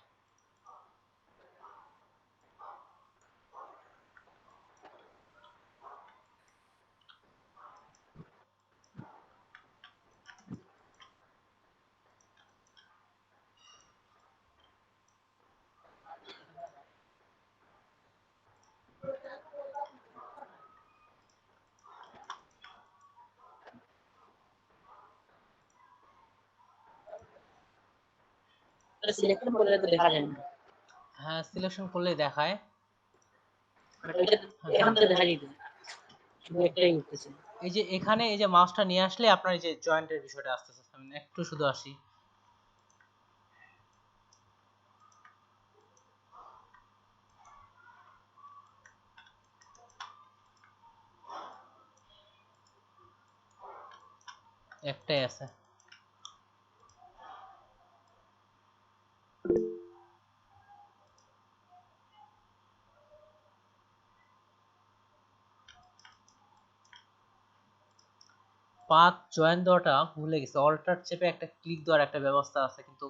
সিলেক্ট করলে তো দেখা যায় না, হ্যাঁ সিলেকশন করলেই দেখায়। বাট ওইটা এখন তো দেখা যাইতেছে না, শুধু একটাই উঠতেছে। এই যে এখানে এই যে মাউসটা নিয়ে আসলে আপনার এই যে জয়েন্টের বিষয়টা আসতেছে। আমি একটু শুধু আসি, একটাই আছে। পাথ জয়েন দেওয়াটা ভুলে গেছি। অল্টার চেপে একটা ক্লিক দেওয়ার একটা ব্যবস্থা আছে, কিন্তু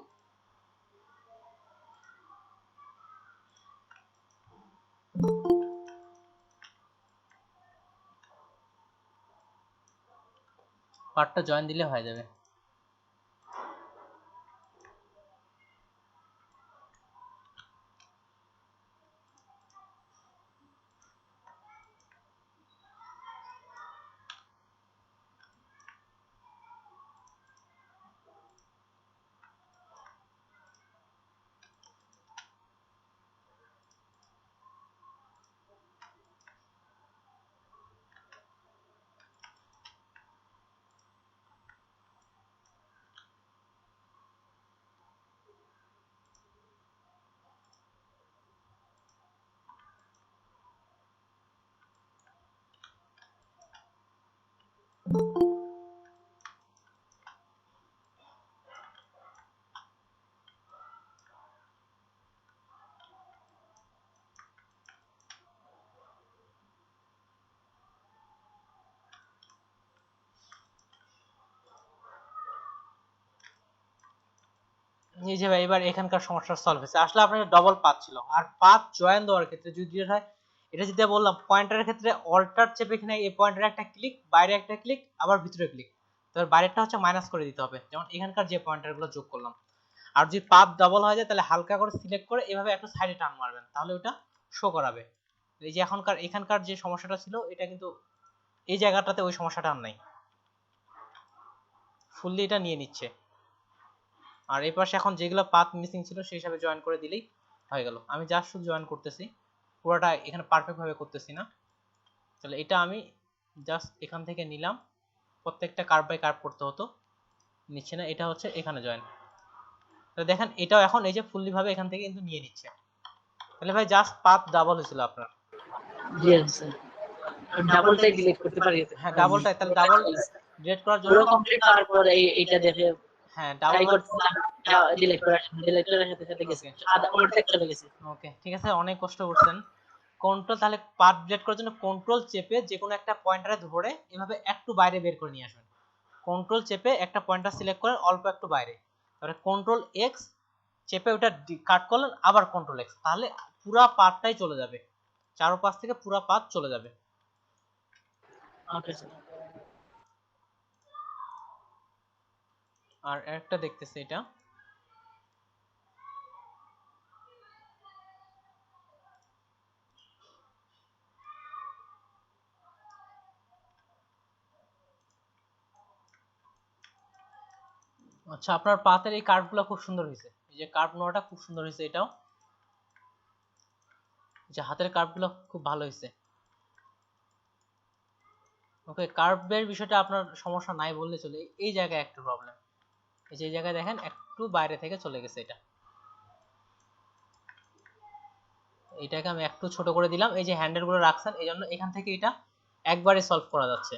পার্টটা জয়েন দিলে হয়ে যাবে। এই যে ভাই এবার এখানকার সমস্যা সলভ হয়েছে। আসলে আপনার ডবল পাথ ছিল, আর পাথ জয়েন দেওয়ার ক্ষেত্রে যদি হয়, এটা যেটা বললাম পয়েন্টারের ক্ষেত্রে অল্টার চেপে এখানে এই পয়েন্টারে একটা ক্লিক, বাইরে একটা ক্লিক, আবার ভিতরে ক্লিক। তবে বাইরেরটা হচ্ছে মাইনাস করে দিতে হবে, যেমন এখানকার যে পয়েন্টারগুলো যোগ করলাম। আর যদি পাথ ডাবল হয়ে যায় তাহলে হালকা করে সিলেক্ট করে এভাবে একটু সাইডে টান মারবেন, তাহলে ওটা শো করাবে। এই যে এখানকার যে সমস্যাটা ছিল, এটা কিন্তু এই জায়গাটাতে ওই সমস্যাটা আর নাই, ফুললি এটা নিয়ে নিচ্ছে। আর এই পাশে এখন যেগুলো পাথ মিসিং ছিল সেই হিসাবে জয়েন করে দিলেই হয়ে গেল। আমি জাস্ট শুধু জয়েন করতেছি, পুরোটা এখানে পারফেক্ট ভাবে করতেছি না। তাহলে এটা আমি জাস্ট এখান থেকে নিলাম, প্রত্যেকটা কার্ভ বাই কার্ভ করতে হতো, নিচ্ছে না। এটা হচ্ছে এখানে জয়েন। তাহলে দেখেন এটাও এখন এই যে ফুললি ভাবে এখান থেকে কিন্তু নিয়ে নিচ্ছে। তাহলে ভাই জাস্ট পাথ ডাবল হয়েছিল আপনার। জি স্যার, ডাবলটাই ডিলিট করতে পারি। হ্যাঁ ডাবলটাই, তাহলে ডাবল ডিলিট করার জন্য পুরো কমপ্লিট করার পর এইটা দেখে হ্যাঁ ট্রাই ডাবল করতেছিলাম, ডিলিট করার সাথে সাথে গেছে, আদা ওটা চলে গেছে। ওকে ঠিক আছে, অনেক কষ্ট করছেন। কন্ট্রোল, তাহলে পাথ ডিলিট করার জন্য কন্ট্রোল চেপে যে কোনো একটা পয়েন্টারে ধরে এভাবে একটু বাইরে বের করে নিয়ে আসবেন। কন্ট্রোল চেপে একটা পয়েন্টার সিলেক্ট করেন অল্প একটু বাইরে, তারপরে কন্ট্রোল এক্স চেপে ওটা কাট করলেন, আবার কন্ট্রোল এক্স, তাহলে পুরা পাথটাই চলে যাবে, চারপাশ থেকে পুরা পাথ চলে যাবে। Okay sir. আর একটা দেখতেছি এটা, আচ্ছা আপনার পাতের এই কার্ভগুলো খুব সুন্দর হয়েছে, এই যে কার্ভ নোয়াটা খুব সুন্দর হয়েছে। এটাও যে হাতের কার্ভগুলো খুব ভালো হয়েছে। ওকে, কার্ভের বিষয়টা আপনার সমস্যা নাই বললে চলে। এই জায়গায় একটু প্রবলেম, এই যে জায়গায় দেখেন একটু বাইরে থেকে চলে গেছে। এটাকে আমি একটু ছোট করে দিলাম, এই যে হ্যান্ডেল গুলো রাখছেন এই জন্য এখান থেকে এটা একবারে সলভ করা যাচ্ছে।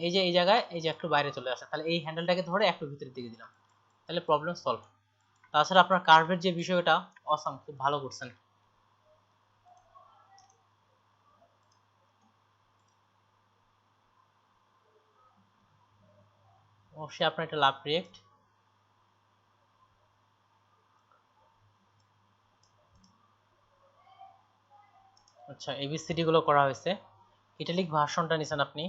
এই যে এই জায়গায় এই যে একটু বাইরে চলে আসে, তাহলে এই হ্যান্ডেলটাকে ধরে একটু ভিতরের দিকে দিলাম, তাহলে প্রবলেম সলভ। তাছাড়া আপনার কার্ভের যে বিষয়টা অসাম, খুব ভালো করছেন। অবশ্যই আপনার এটা লাভ রিয়েক্ট। আচ্ছা এবিসিডি গুলো করা হয়েছে, ইটালিক ভার্সনটা নিছেন আপনি।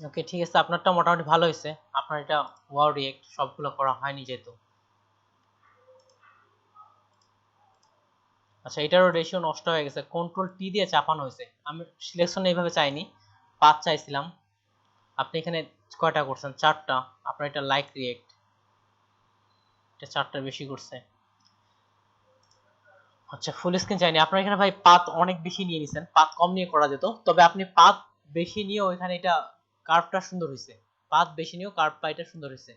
ওকে ঠিক আছে, আপনারটা মোটামুটি ভালো হয়েছে। আপনার এটা ওয়াও রিয়েক্ট সবগুলো করা হয়নি যেহেতু। আচ্ছা এটারও রেশিও নষ্ট হয়ে গেছে, কন্ট্রোল টি দিয়ে চাপানো হয়েছে। আমি সিলেকশন এইভাবে চাইনি, 5 চাইছিলাম, আপনি এখানে কয়টা করছেন? 4টা। আপনার এটা লাইক রিয়েক্ট, এটা 4টার বেশি করছে। আচ্ছা ফুল স্ক্রিন চাইনি, আপনার এখানে ভাই পাত অনেক বেশি নিয়ে নিছেন, পাত কম নিয়ে করা যেত, তবে আপনি পাত বেশি নিয়েও এখানে এটা কার্ভটা সুন্দর হয়েছে। পাত বেশি নিয়েও কার্ভটা এটা সুন্দর হয়েছে।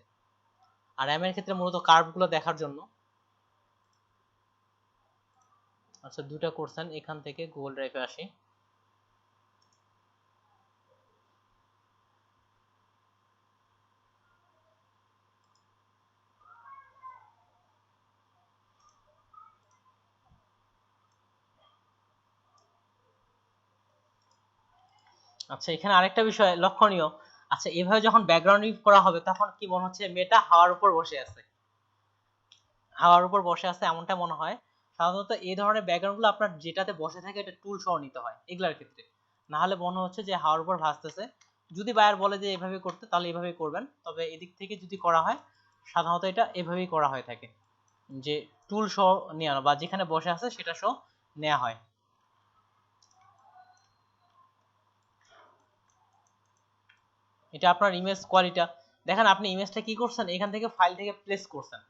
আর এম এর ক্ষেত্রে মূলত কার্ভগুলো দেখার জন্য। আচ্ছা দুটা করছেন, এখান থেকে গুগল ড্রাইভে আসি। আচ্ছা এখানে আরেকটা বিষয় লক্ষণীয়, আচ্ছা এভাবে যখন ব্যাকগ্রাউন্ড রিমুভ করা হবে তখন কি মনে হচ্ছে মেয়েটা হাওয়ার উপর বসে আছে, হাওয়ার উপর বসে আছে এমনটা মনে হয়। সাধারণত এই ধরনের ব্যাকগ্রাউন্ডগুলো আপনার যেটাতে বসে থাকে এটা টুল সহ নিতে হয় এগুলোর ক্ষেত্রে, না হলে মনে হচ্ছে যে হাওয়ার উপর ভাসতেছে। যদি বায়ার বলে যে এভাবে করতে তাহলে এভাবেই করবেন, তবে এদিক থেকে যদি করা হয় সাধারণত এটা এভাবেই করা হয়ে থাকে, যে টুল সহ নেওয়া বা যেখানে বসে আছে সেটা সহ নেওয়া হয়। এটা আপনার ইমেজ কোয়ালিটিটা দেখেন, আপনি ইমেজটা কি করছেন, এখান থেকে ফাইল থেকে প্লেস করছেন।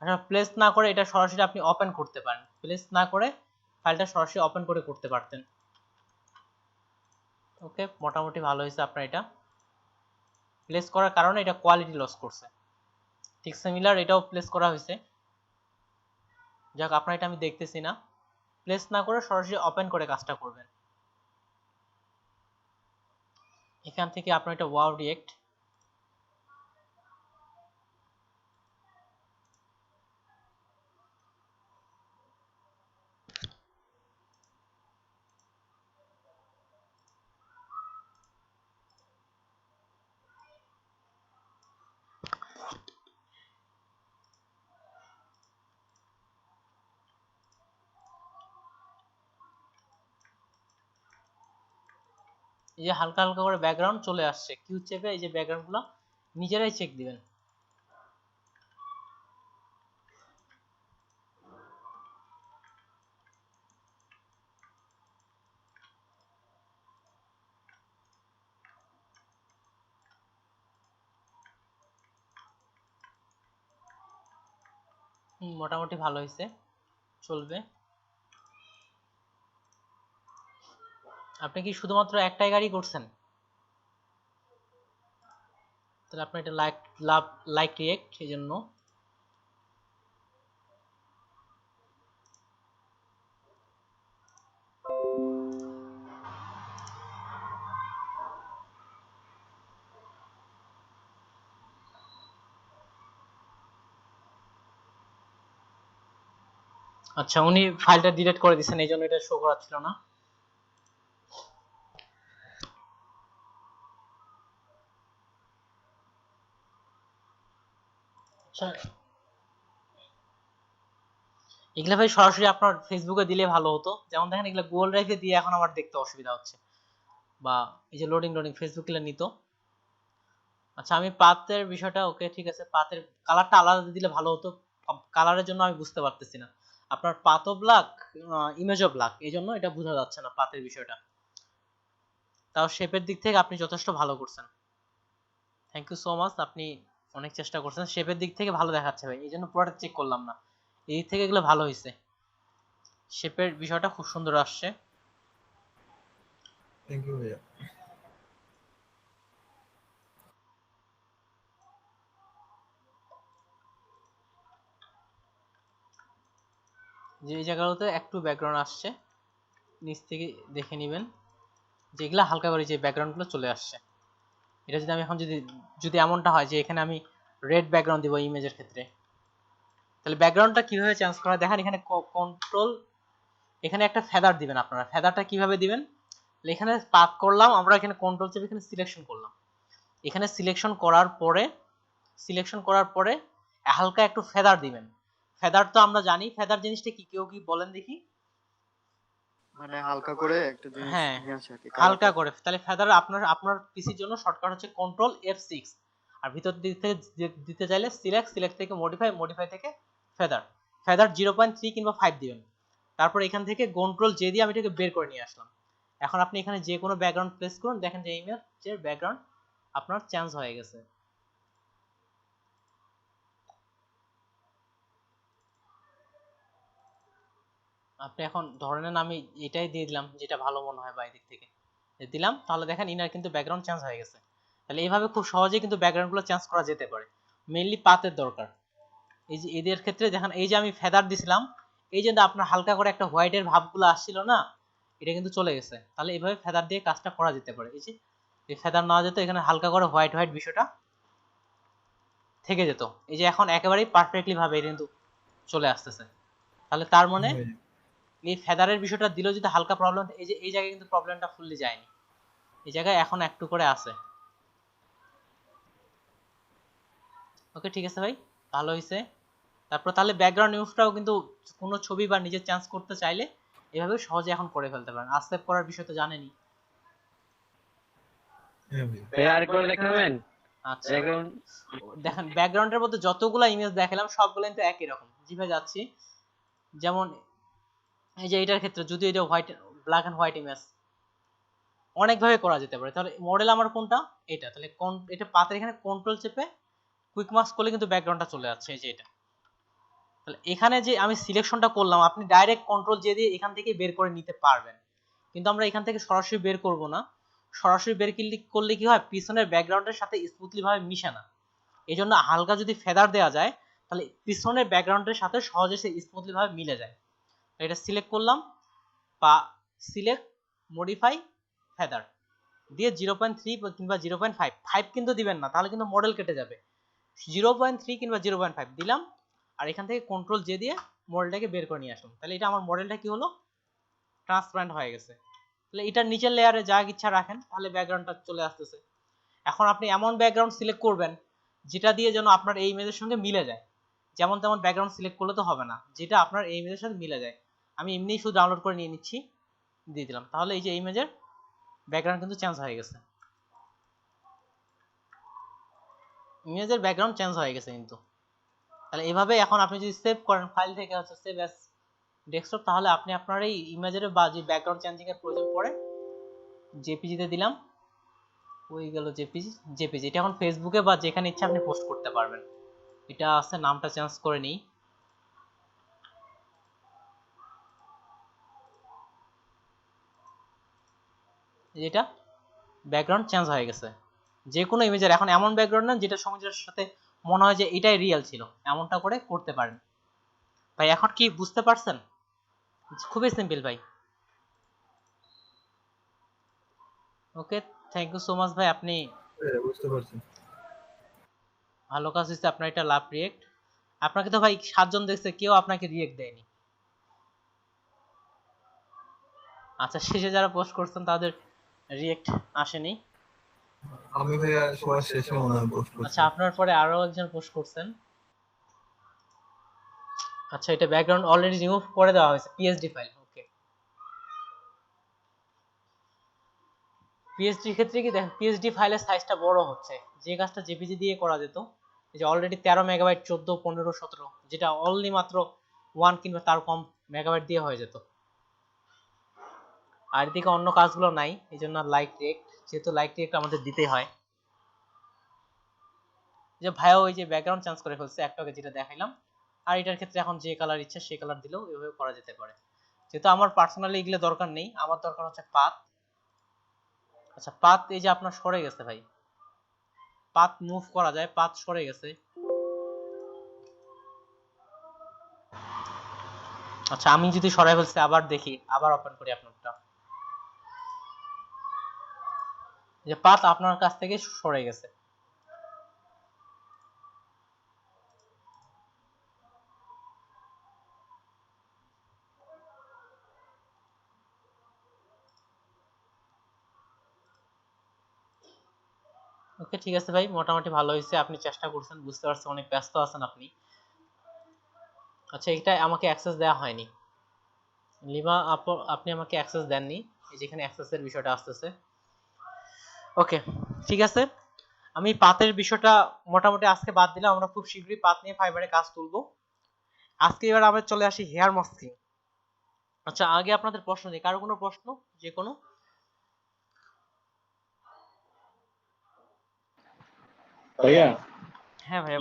আচ্ছা প্লেস না করে এটা সরাসরি আপনি ওপেন করতে পারেন, প্লেস না করে ফাইলটা সরাসরি ওপেন করে করতে পারতেন। ওকে মোটামুটি ভালো হয়েছে আপনার এটা। প্লেস করার কারণে এটা কোয়ালিটি লস করছে। ঠিক সিমিলার এটাও প্লেস করা হয়েছে, যাক আপনার এটা আমি দেখতেছি না। প্লেস না করে সরাসরি ওপেন করে কাজটা করবেন। এখান থেকে আপনার এটা ওয়াও রিয়েক্ট, এই যে হালকা হালকা করে ব্যাকগ্রাউন্ড চলে আসছে, কিউ চেপে এই যে ব্যাকগ্রাউন্ডগুলো নিজেরাই চেক দিবেন। মোটামুটি ভালো হয়েছে, চলবে। আপনি কি শুধুমাত্র একটাই গাড়ি করছেন? তাহলে আপনি এটা লাইক রিয়েক্ট এই জন্য। আচ্ছা উনি ফাইলটা ডিলিট করে দিয়েছেন এই জন্য এটা শো করাচ্ছিল না। আচ্ছা এগুলা ভাই সরাসরি আপনার ফেসবুকে দিলে ভালো হতো, যেমন দেখেন এগুলা গুগল ড্রাইভে দিয়ে এখন আমার দেখতে অসুবিধা হচ্ছে, বা এই যে লোডিং ফেসবুক গুলো নিত। আচ্ছা আমি পাতের বিষয়টা ওকে ঠিক আছে, পাতের কালারটা আলাদা দিলে ভালো হতো, কালারের জন্য আমি বুঝতে পারতেছি না। আপনার পাতও ব্ল্যাক ইমেজও ব্ল্যাক, এই জন্য এটা বোঝা যাচ্ছে না পাতের বিষয়টা। তাও শেপের দিক থেকে আপনি যথেষ্ট ভালো করছেন, থ্যাংক ইউ সো মাচ। আপনি অনেক চেষ্টা করছেন, শেপের দিক থেকে ভালো দেখাচ্ছে ভাই, এই জন্য পুরোটা চেক করলাম না, এই দিক থেকে এগুলো ভালো হয়েছে, শেপের বিষয়টা খুব সুন্দর আসছে। থ্যাংক ইউ ভাইয়া। যে এই জায়গাগুলোতে একটু ব্যাকগ্রাউন্ড আসছে, নিচ থেকে দেখে নেবেন যেগুলা হালকা করে যে ব্যাকগ্রাউন্ডগুলো চলে আসছে। এটা যদি আমি এখন যদি এমনটা হয় যে এখানে আমি রেড ব্যাকগ্রাউন্ড দিব ইমেজের ক্ষেত্রে, তাহলে ব্যাকগ্রাউন্ডটা কিভাবে চেঞ্জ করা দেখেন, এখানে কন্ট্রোল, এখানে একটা ফেদার দিবেন। আপনারা ফেদারটা কিভাবে দিবেন, এখানে পাথ করলাম, আমরা এখানে কন্ট্রোল চেপে এখানে সিলেকশন করলাম। এখানে সিলেকশন করার পরে হালকা একটু ফেদার দিবেন। ফেদার তো আমরা জানি, ফেদার জিনিসটা কি, কেউ কি বলেন দেখি? মানে হালকা করে একটা জিনিস হ্যাঁ, নিয়ে আসে আর কি, হালকা কালারটা। করে। তাহলে ফেদার আপনার পিসির জন্য শর্টকাট হচ্ছে কন্ট্রোল F6, আর ভিতর দিক থেকে দিতে চাইলে সিলেক্ট থেকে মডিফাই থেকে ফেদার 0.3 কিংবা 5 দিবেন। তারপর এখান থেকে কন্ট্রোল জে দিয়ে আমি এটাকে বের করে নিয়ে আসলাম। এখন আপনি এখানে যে কোনো ব্যাকগ্রাউন্ড প্লেস করুন, দেখেন যে ইমেজের ব্যাকগ্রাউন্ড আপনার চেঞ্জ হয়ে গেছে। আপনি এখন ধরে নেন আমি এটাই দিয়ে দিলাম যেটা ভালো মনে হয় বাইরে থেকে দিলাম, তাহলে দেখেন ইনার কিন্তু ব্যাকগ্রাউন্ড চেঞ্জ হয়ে গেছে। তাহলে এইভাবে খুব সহজেই কিন্তু ব্যাকগ্রাউন্ডগুলো চেঞ্জ করা যেতে পারে। মেইনলি পাতের দরকার। এই যে এদের ক্ষেত্রে দেখেন, এই যে আমি ফেদার দিছিলাম, এই যে আপনার হালকা করে একটা হোয়াইটের ভাবগুলো আসছিল না, এটা কিন্তু চলে গেছে। তাহলে এইভাবে ফেদার দিয়ে কাজটা করা যেতে পারে। এই যে এই ফেদার না যেত, এখানে হালকা করে হোয়াইট বিষয়টা থেকে যেত। এই যে এখন একেবারেই পারফেক্টলি ভাবে এটা কিন্তু চলে আসতেছে। তাহলে তার মানে এই ফেদারের বিষয়টা দিলেও যদি হালকা প্রবলেম, এই যে এই জায়গায় কিন্তু প্রবলেমটা ফুললি যায়নি, এই জায়গায় এখন একটু করে আছে। ওকে, ঠিক আছে ভাই, ভালো হয়েছে। তারপর তাহলে ব্যাকগ্রাউন্ড নিউজটাও কিন্তু কোনো ছবি বা নিজে চেঞ্জ করতে চাইলে এভাবে সহজে এখন করে ফেলতে পারেন। সেভ করার বিষয় তো জানেনই। আরেকবার দেখাবেন? আচ্ছা, দেখেন ব্যাকগ্রাউন্ডের মধ্যে যতগুলা ইমেজ দেখালাম সবগুলো কিন্তু একই রকম। জিভে যাচ্ছি, যেমন এই যে এটার ক্ষেত্রে যদি এটা ব্ল্যাক এন্ড হোয়াইট ইমেজ অনেকভাবে করা যেতে পারে। তাহলে মডেল আমার কোনটা? এটা। তাহলে এটা পাতের এখানে কন্ট্রোল চেপে কুইক মাস্ক করলে কিন্তু ব্যাকগ্রাউন্ডটা চলে যাচ্ছে, এই যে এটা। তাহলে এখানে যে আমি সিলেকশনটা করলাম, আপনি ডাইরেক্ট কন্ট্রোল জে দিয়ে এখান থেকে বের করে নিতে পারবেন, কিন্তু আমরা এখান থেকে সরাসরি বের করব না। সরাসরি বের ক্লিক করলে কি হয়, পিছনের ব্যাকগ্রাউন্ডের সাথে স্মুথলি ভাবে মিশে না। এই জন্য হালকা যদি ফেদার দেওয়া যায়, তাহলে পিছনের ব্যাকগ্রাউন্ডের সাথে সহজে সে স্মুথলি ভাবে মিলে যায়। এটা সিলেক্ট করলাম, বা সিলেক্ট মডিফাই ফেদার দিয়ে 0.3 কিংবা 0.5 কিন্তু দিবেন না, তাহলে কিন্তু মডেল কেটে যাবে। 0.3 কিংবা 0.5 দিলাম, আর এখান থেকে কন্ট্রোল জে দিয়ে মডেলটাকে বের করে নিয়ে আসলাম। তাহলে এটা আমার মডেলটা কি হলো, ট্রান্সপারেন্ট হয়ে গেছে। তাহলে এটার নিচের লেয়ারে যা ইচ্ছা রাখেন, তাহলে ব্যাকগ্রাউন্ডটা চলে আসতেছে। এখন আপনি এমন ব্যাকগ্রাউন্ড সিলেক্ট করবেন যেটা দিয়ে যেন আপনার এই ইমেজের সঙ্গে মিলে যায়। যেমন তেমন ব্যাকগ্রাউন্ড সিলেক্ট করলে তো হবে না, যেটা আপনার এই ইমেজের সাথে মিলে যায়। আমি এমনিই শুধু ডাউনলোড করে নিয়ে নিচ্ছি, দিয়ে দিলাম। তাহলে এই যে ইমেজের ব্যাকগ্রাউন্ড কিন্তু চেঞ্জ হয়ে গেছে, ইমেজের ব্যাকগ্রাউন্ড চেঞ্জ হয়ে গেছে কিন্তু। তাহলে এইভাবে এখন আপনি যদি সেভ করেন ফাইল থেকে, হচ্ছে সেভ অ্যাজ ডেস্কটপ, তাহলে আপনি আপনার এই ইমেজের বা যে ব্যাকগ্রাউন্ড চেঞ্জিং এর প্রয়োজন পড়ে জেপিজি তে দিলাম, হয়ে গেল জেপিজি। এটা এখন ফেসবুকে বা যেখানে ইচ্ছা আপনি পোস্ট করতে পারবেন। এটা আছে, নামটা চেঞ্জ করে নিই। যেটা ব্যাকগ্রাউন্ড চেঞ্জ হয়ে গেছে যে কোনো ইমেজের। এখন এমন ব্যাকগ্রাউন্ড না যেটা সমাজের সাথে মনে হয় যে এটাই রিয়েল ছিল, এমনটা করে করতে পারেন। ভাই এখন কি বুঝতে পারছেন? খুবই সিম্পল ভাই। ওকে, থ্যাংক ইউ সো মাচ ভাই, আপনি বুঝতে পারছি। ভালো কাজ হয়েছে আপনার। এটা লাভ রিয়েক্ট, আপনাকে তো ভাই 7 জন দেখছে, কেউ আপনাকে রিয়েক্ট দেয়নি। আচ্ছা, শেষে যারা পোস্ট করছেন তাদের রিয়েক্ট আসেনি। আমি ভাইয়া সবার শেষে মনে হয় পোস্ট করছি। আচ্ছা, আপনার পরে আরো একজন পোস্ট করছেন। আচ্ছা, এটা ব্যাকগ্রাউন্ড অলরেডি রিমুভ করে দেওয়া হয়েছে, পিএসডি ফাইল। ওকে, পিএসডি ক্ষেত্রে কি দেখেন, পিএসডি ফাইলের সাইজটা বড় হচ্ছে। যে কাজটা জেপিজি দিয়ে করা যেত, এই যে অলরেডি 13 মেগাবাইট, 14, 15, 17, যেটা অনলি মাত্র 1 কিংবা তার কম মেগাবাইট দিয়ে হয়ে যেত। আর এদিকে অন্য কাজগুলো নাই, এই জন্য লাইক রিয়েক্ট, যেহেতু লাইক রিয়েক্ট আমাদের দিতেই হয়। যে ভাইও ওই যে ব্যাকগ্রাউন্ড চেঞ্জ করে ফেলছে একটাকে, যেটা দেখাইলাম। আর এটার ক্ষেত্রে এখন যে কালার ইচ্ছা সেই কালার দিলেও এভাবে করা যেতে পারে। যেহেতু আমার পার্সোনালি এগুলো দরকার নেই, আমার দরকার হচ্ছে পাথ। আচ্ছা, পাথ এই যে আপনার সরে গেছে ভাই, পাথ মুভ করা যায়, পাথ সরে গেছে। আচ্ছা, আমি যদি সরাই ফেলছি, আবার দেখি, আবার ওপেন করি আপনারটা, যে পাথ আপনার কাছ থেকে সরে গেছে। ওকে ঠিক আছে ভাই, মোটামুটি ভালো হয়েছে, আপনি চেষ্টা করছেন, বুঝতে পারছি অনেক ব্যস্ত আছেন আপনি। আচ্ছা, এটা আমাকে অ্যাক্সেস দেওয়া হয়নি লিমা আপু, আপনি আমাকে অ্যাক্সেস দেননি, এই যেখানে অ্যাক্সেসের বিষয়টা আসতেছে। ওকে ঠিক আছে, আমি পাতের বিষয়টা মোটামুটি আজকে বাদ দিলাম, আমরা খুব শীঘ্রই পাত নিয়ে ফাইবারে কাজ তুলবো আজকে। এবার আমরা চলে আসি হেয়ার মাস্কিং। আচ্ছা, আগে আপনাদের প্রশ্ন নেই, কারো কোনো প্রশ্ন? যে কোনো? ভাইয়া, হ্যাঁ ভাইয়া,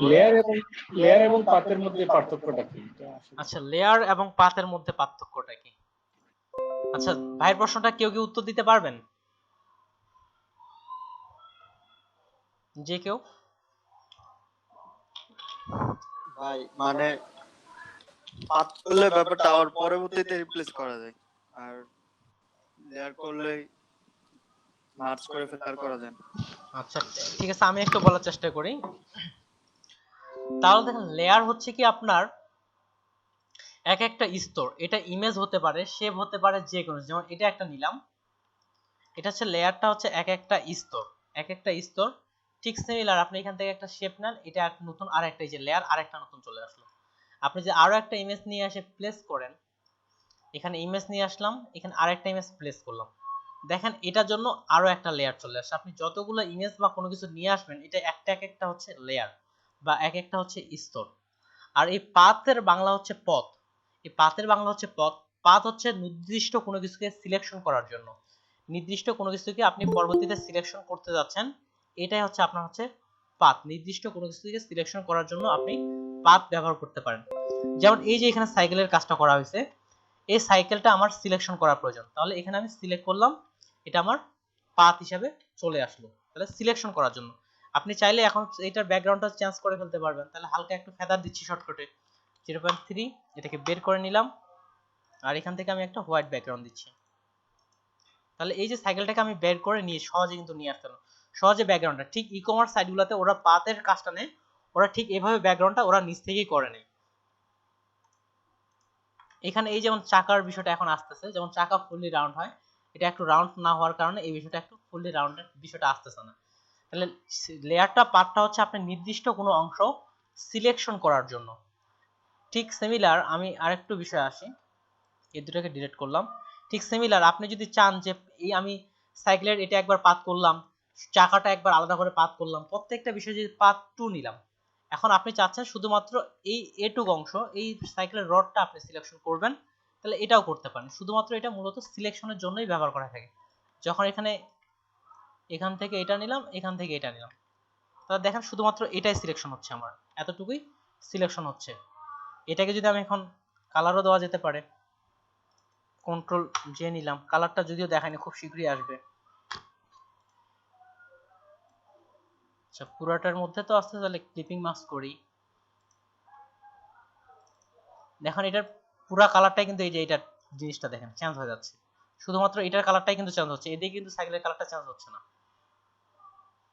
লেয়ার এবং পাতের মধ্যে পার্থক্যটা কি? আচ্ছা, লেয়ার এবং পাতের মধ্যে পার্থক্যটা কি? আচ্ছা, ভাইয়ের প্রশ্নটা কেউ কি উত্তর দিতে পারবেন? যে কেউ? ভাই মানে পাত করলে ব্যাপারটা আবার পরবর্তীতে রিপ্লেস করা যায়, আর লেয়ার করলে মার্জ করে ফেলার করা যায় না। আচ্ছা ঠিক আছে, আমি একটু বলার চেষ্টা করি। তাহলে দেখেন, লেয়ার হচ্ছে কি আপনার এক একটা স্তর, এটা ইমেজ হতে পারে, শেপ হতে পারে, যে কোনো, যেমন এটা একটা নিলাম, এটা হচ্ছে লেয়ারটা হচ্ছে এক একটা স্তর, এক একটা স্তর। ঠিক সিমিলার, আপনি এখান থেকে একটা শেপ নেন, এটা একটা নতুন আর একটা, এই যে লেয়ার আর একটা নতুন চলে আসলো। আপনি যে আরো একটা ইমেজ নিয়ে এসে প্লেস করেন, এখানে ইমেজ নিয়ে আসলাম, এখানে আরেকটা ইমেজ প্লেস করলাম, দেখেন এটার জন্য আরো একটা লেয়ার চলে আসে। আপনি যতগুলো ইমেজ বা কোনো কিছু নিয়ে আসবেন, এটা একটা এক একটা হচ্ছে লেয়ার বা এক একটা হচ্ছে স্তর। আর এই পাতের বাংলা হচ্ছে পথ, এই পাতের বাংলা হচ্ছে পথ। পাথ হচ্ছে নির্দিষ্ট কোনো কিছুকে সিলেকশন করার জন্য, নির্দিষ্ট কোনো কিছুকে আপনি পরবর্তীতে সিলেকশন করতে যাচ্ছেন, এটাই হচ্ছে আপনার হচ্ছে পাথ। নির্দিষ্ট কোনো কিছুকে সিলেকশন করার জন্য আপনি পাথ ব্যবহার করতে পারেন। যেমন এই যে এখানে সাইকেলের কাজটা করা হয়েছে, এই সাইকেলটা আমার সিলেকশন করা প্রয়োজন, তাহলে এখানে আমি সিলেক্ট করলাম, এটা আমার পাথ হিসাবে চলে আসলো, তাহলে সিলেকশন করার জন্য। আপনি চাইলে এখন এটার ব্যাকগ্রাউন্ডটা চেঞ্জ করে ফেলতে পারবেন, তাহলে হালকা একটু ফেদার দিচ্ছি শর্টকাটে 0.3, এটাকে বের করে নিলাম, আর এখান থেকে আমি একটা হোয়াইট ব্যাকগ্রাউন্ড দিচ্ছি। তাহলে এই যে সাইকেলটাকে আমি বের করে নিয়ে সহজে কিন্তু নিয়ে আসতে পারলাম, সহজে ব্যাকগ্রাউন্ডটা। ঠিক ই কমার্স সাইটগুলোতে ওরা পাথের কাজটা নেয়, ওরা ঠিক এভাবে ব্যাকগ্রাউন্ডটা ওরা নিচ থেকেই করে নেয়। এখানে এই যেমন চাকার বিষয়টা এখন আসতেছে, যেমন চাকা ফুললি রাউন্ড হয়, এটা একটু রাউন্ড না হওয়ার কারণে এই বিষয়টা একটু ফুললি রাউন্ডের বিষয়টা আসতেছে না। তাহলে লেয়ারটা পার্টটা হচ্ছে আপনি নির্দিষ্ট কোনো অংশ সিলেকশন করার জন্য। ঠিক সিমিলার, আমি আরেকটু বিষয় আসি, এই দুটোকে ডিলিট করলাম। ঠিক সিমিলার, আপনি যদি চান যে এই আমি সাইকেলের এটা একবার পাত করলাম, চাকাটা একবার আলাদা করে পাত করলাম, প্রত্যেকটা বিষয় যদি পাত 2 নিলাম, এখন আপনি চাচ্ছেন শুধুমাত্র এই এটুক অংশ, এই সাইকেলের রডটা আপনি সিলেকশন করবেন, তাহলে এটাও করতে পারেন। শুধুমাত্র এটা মূলত সিলেকশনের জন্যই ব্যবহার করা থাকে। যখন এখানে এখান থেকে এটা নিলাম, এখান থেকে এটা নিলাম, তাহলে দেখেন শুধুমাত্র এটাই সিলেকশন হচ্ছে, আমার এতটুকুই সিলেকশন হচ্ছে। এটাকে যদি আমি এখন কালারও দেওয়া যেতে পারে, কন্ট্রোল জে নিলাম, কালারটা যদিও দেখায়নি, খুব শীঘ্রই আসবে। আচ্ছা, পুরাটার মধ্যে তো আসছে, তাহলে ক্লিপিং মাস্ক করি। দেখেন এটার পুরা কালারটাই কিন্তু এই যে এটা জিনিসটা দেখেন চেঞ্জ হয়ে যাচ্ছে, শুধুমাত্র এটার কালারটাই কিন্তু চেঞ্জ হচ্ছে, এদিকে কিন্তু সাইকেলের কালারটা চেঞ্জ হচ্ছে না।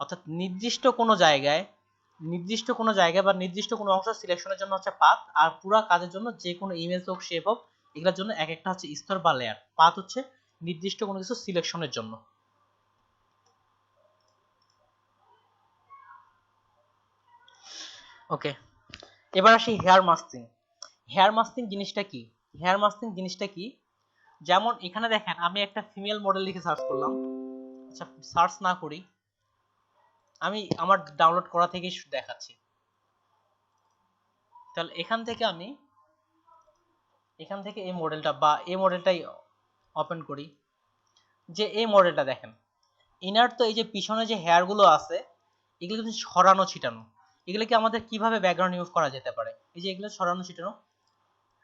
অর্থাৎ নির্দিষ্ট কোনো জায়গায় বা নির্দিষ্ট কোনো অংশ সিলেকশনের জন্য হচ্ছে পাথ, আর পুরা কাজের জন্য যে কোনো ইমেজ হোক, শেপ হোক, এগুলোর জন্য এক একটা হচ্ছে স্তর বা লেয়ার। পাথ হচ্ছে নির্দিষ্ট কোনো কিছু সিলেকশনের জন্য। ওকে, এবার আসি হেয়ার মাস্কিং। হেয়ার মাস্কিং জিনিসটা কি? হেয়ার মাস্কিং জিনিসটা কি, যেমন এখানে দেখেন আমি একটা ফিমেল মডেল লিখে সার্চ করলাম। আচ্ছা, সার্চ না করি, আমি আমার ডাউনলোড করা থেকেই দেখাচ্ছি। তাহলে এখান থেকে আমি এই মডেলটা বা এই মডেলটাই ওপেন করি, যে এই মডেলটা দেখেন, ইনার তো এই যে পিছনে যে হেয়ার গুলো আছে, এগুলো কিন্তু ছড়ানো ছিটানো, এগুলোকে আমাদের কিভাবে ব্যাকগ্রাউন্ড ইউজ করা যেতে পারে? এই যে এগুলো ছড়ানো ছিটানো,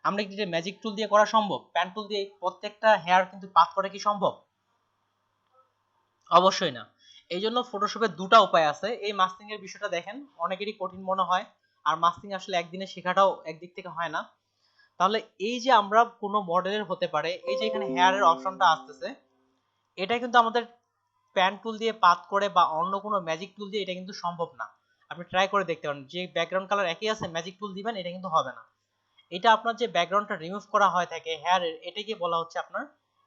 আমরা কি ম্যাজিক টুল দিয়ে করা সম্ভব? প্যান টুল দিয়ে প্রত্যেকটা হেয়ার কিন্তু পাথ করা কি সম্ভব? অবশ্যই না। এই জন্য ফটোশপের দুটা উপায় আছে। এই মাস্কিং এর বিষয়টা দেখেন অনেকেরই কঠিন মনে হয়, আর মাস্কিং আসলে একদিনে শেখাটাও একদিক থেকে হয় না। তাহলে এই যে আমরা কোনো মডেলের হতে পারে, এই যে এখানে হেয়ারের অপশনটা আসতেছে, এটা কিন্তু আমাদের প্যান টুল দিয়ে পাথ করে বা অন্য কোনো ম্যাজিক টুল দিয়ে এটা কিন্তু সম্ভব না। আপনি ট্রাই করে দেখতে পারেন, যে ব্যাকগ্রাউন্ড কালার একই আছে, ম্যাজিক টুল দিবেন, এটা কিন্তু হবে না। এটা আপনার যে ব্যাকগ্রাউন্ডটা রিমুভ করা হয় থাকে হেয়ারের, এটাকে বলা হচ্ছে আপনার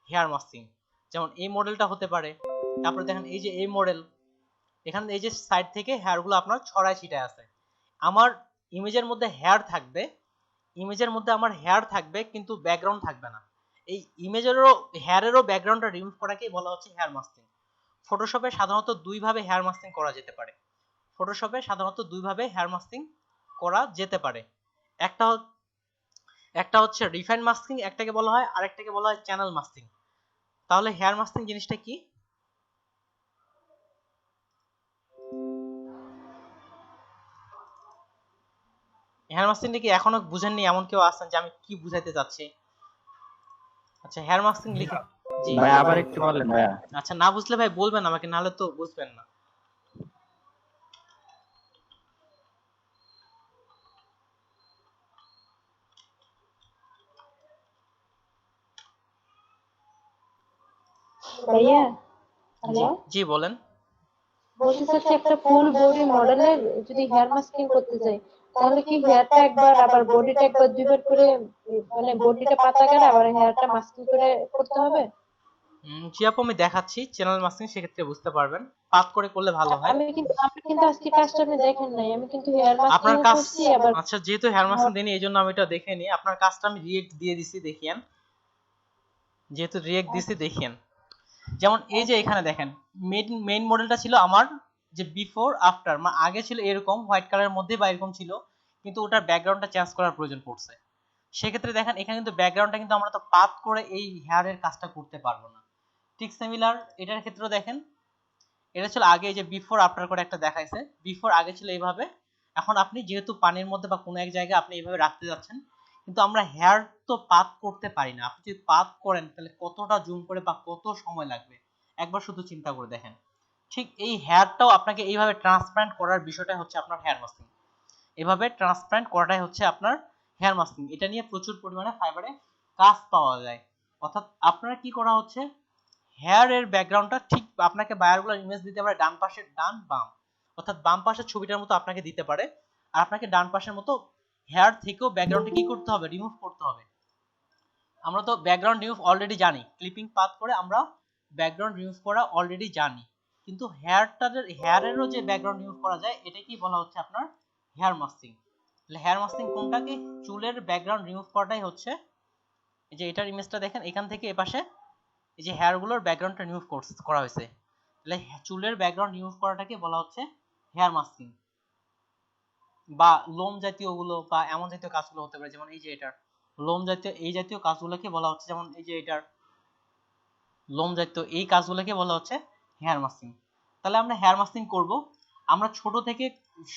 হেয়ার মাস্কিং। যেমন এই মডেলটা হতে পারে, তারপরে দেখেন এই যে এই মডেল, এখানে এই যে সাইড থেকে হেয়ারগুলো আপনার ছড়ায় ছিটায় আছে। আমার ইমেজের মধ্যে হেয়ার থাকবে, ইমেজের মধ্যে আমার হেয়ার থাকবে কিন্তু ব্যাকগ্রাউন্ড থাকবে না। এই ইমেজেরও হেয়ারেরও ব্যাকগ্রাউন্ডটা রিমুভ করাকেই বলা হচ্ছে হেয়ার মাস্কিং। ফটোশপে সাধারণত দুইভাবে হেয়ার মাস্কিং করা যেতে পারে। ফটোশপে সাধারণত দুইভাবে হেয়ার মাস্কিং করা যেতে পারে। একটা হচ্ছে রিফাইন মাস্কিং, একটাকে বলা হয়, আরেকটাকে বলা হয় চ্যানেল মাস্কিং। তাহলে হেয়ার মাস্কিং জিনিসটা কি? হেয়ার মাস্কিংটা কি এখনো বুঝেননি এমন কেউ আছেন যে আমি কি বুঝাইতে চাচ্ছি? আচ্ছা, হেয়ার মাস্কিং লিখে জি ভাই আবার একটু বলেন ভাইয়া। আচ্ছা, না বুঝলে ভাই বলবেন আমাকে, নাহলে তো বুঝবেন না। ভাইয়া জি হ্যালো, জি বলেন। বলতে চাচ্ছি একটা ফুল বডি মডেলের যদি হেয়ার মাস্কিং করতে চাই তাহলে কি হেয়ারটা একবার আবার বডিটা একবার দুইবার করে মানে বডিটা পাতা করে আবার হেয়ারটা মাস্কিং করে করতে হবে? জি আপু, আমি দেখাচ্ছি চ্যানেল মাস্কিং, সেক্ষেত্রে বুঝতে পারবেন। পাত করে করলে ভালো হয়। আমি কিন্তু আজকে কাজটা আপনি দেখেন নাই, আমি কিন্তু হেয়ার আপনার মাস্কিং কাজ, করছি আবার। আচ্ছা যেহেতু হেয়ার মাস্কিং দেনি এই জন্য আমি এটা দেখে নিই। আপনার কাজটা আমি রিয়েক্ট দিয়ে দিছি, দেখিয়েন। যেহেতু রিয়েক্ট দিছি দেখিয়েন। যেমন এই যে এখানে দেখেন মেইন মডেলটা ছিল আমার যে বিফোর আফটার, মানে আগে ছিল এরকম হোয়াইট কালারের মধ্যে বা এরকম ছিল, কিন্তু ওটার ব্যাকগ্রাউন্ডটা চেঞ্জ করার প্রয়োজন পড়ছে। সেক্ষেত্রে দেখেন এখানে কিন্তু ব্যাকগ্রাউন্ডটা কিন্তু আমরা তো পাত করে এই হেয়ারের কাজটা করতে পারবো না। ঠিক সিমিলার এটার ক্ষেত্রেও দেখেন, এটা ছিল আগে যে বিফোর আফটার করে একটা দেখাইছে। বিফোর আগে ছিল এইভাবে, এখন আপনি যেহেতু পানির মধ্যে বা কোনো এক জায়গায় আপনি এইভাবে রাখতে যাচ্ছেন, কিন্তু আমরা হেয়ার তো পাত করতে পারি না। আপনি যদি পাত করেন তাহলে কতটা জুম করে বা কত সময় লাগবে একবার শুধু চিন্তা করে দেখেন। ঠিক এই হেয়ারটাও আপনাকে এইভাবে ট্রান্সপ্লান্ট করার বিষয়টা হচ্ছে আপনার হেয়ার মাস্কিং। এভাবে ট্রান্সপ্লান্ট করাটাই হচ্ছে আপনার হেয়ার মাস্কিং। এটা নিয়ে প্রচুর পরিমাণে ফাইবারে কাজ পাওয়া যায়। অর্থাৎ আপনার কি করা হচ্ছে, হেয়ার এর ব্যাকগ্রাউন্ডটা ঠিক আপনাকে বায়ারগুলোর ইমেজ দিতে পারে ডান পাশে ডান বাম, অর্থাৎ বাম পাশের ছবিটার মতো আপনাকে দিতে পারে, আর আপনাকে ডান পাশের মতো হেয়ার থেকেও ব্যাকগ্রাউন্ডটা কি করতে হবে, রিমুভ করতে হবে। আমরা তো ব্যাকগ্রাউন্ড রিমুভ অলরেডি জানি, ক্লিপিং পাথ করে আমরা ব্যাকগ্রাউন্ড রিমুভ করা অলরেডি জানি, কিন্তু হেয়ারেরও যে ব্যাকগ্রাউন্ড রিমুভ করা যায় এটা কি বলা হচ্ছে আপনার হেয়ার মাস্কিং। তাহলে হেয়ার মাস্কিং কোনটা, কি চুলের ব্যাকগ্রাউন্ড রিমুভ করাটাই হচ্ছে, এই যে এটার ইমেজটা দেখেন, এখান থেকে এপাশে এই যে হেয়ারগুলোর ব্যাকগ্রাউন্ডটা রিমুভ করা হয়েছে, তাহলে চুলের ব্যাকগ্রাউন্ড রিমুভ করাটাকে বলা হচ্ছে হেয়ার মাস্কিং। বা লোম জাতীয় গুলো বা এমন জাতীয় কাজগুলো হতে পারে, যেমন এই যে এটার লোম জাতীয়, এই জাতীয় কাজগুলোকে বলা হচ্ছে, যেমন এই যে এটার লোম জাতীয় এই কাজগুলোকে বলা হচ্ছে হেয়ার মাস্কিং। তাহলে আমরা হেয়ার মাস্কিং করব, আমরা ছোট থেকে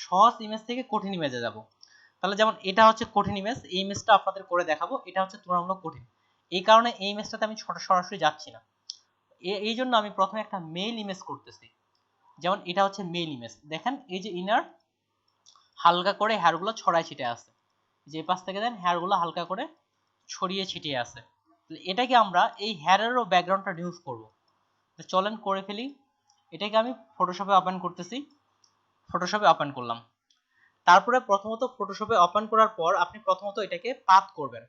সহজ ইমেজ থেকে কঠিন ইমেজে যাব। তাহলে যেমন এটা হচ্ছে কঠিন ইমেজ, এই ইমেজটা আপনাদের করে দেখাবো, এটা হচ্ছে তুলনামূলক কঠিন, এই কারণে এই ইমেজটাতে আমি সরাসরি যাচ্ছি না। এই জন্য আমি প্রথমে একটা মেল ইমেজ করতেছি। যেমন এটা হচ্ছে মেল ইমেজ, দেখেন এই যে ইনার হালকা করে হেয়ারগুলো ছড়ায় ছিটিয়ে আছে, যে পাশ থেকে দেন হেয়ারগুলো হালকা করে ছড়িয়ে ছিটিয়ে আছে। এটাকে আমরা এই হেয়ারেরও ব্যাকগ্রাউন্ডটা রিমুভ করব। চলেন করে ফেলি। এটাকে আমি ফটোশপে ওপেন করতেছি, ফটোশপে ওপেন করলাম। তারপরে প্রথমত ফটোশপে ওপেন করার পর আপনি প্রথমত এটাকে পাথ করবেন।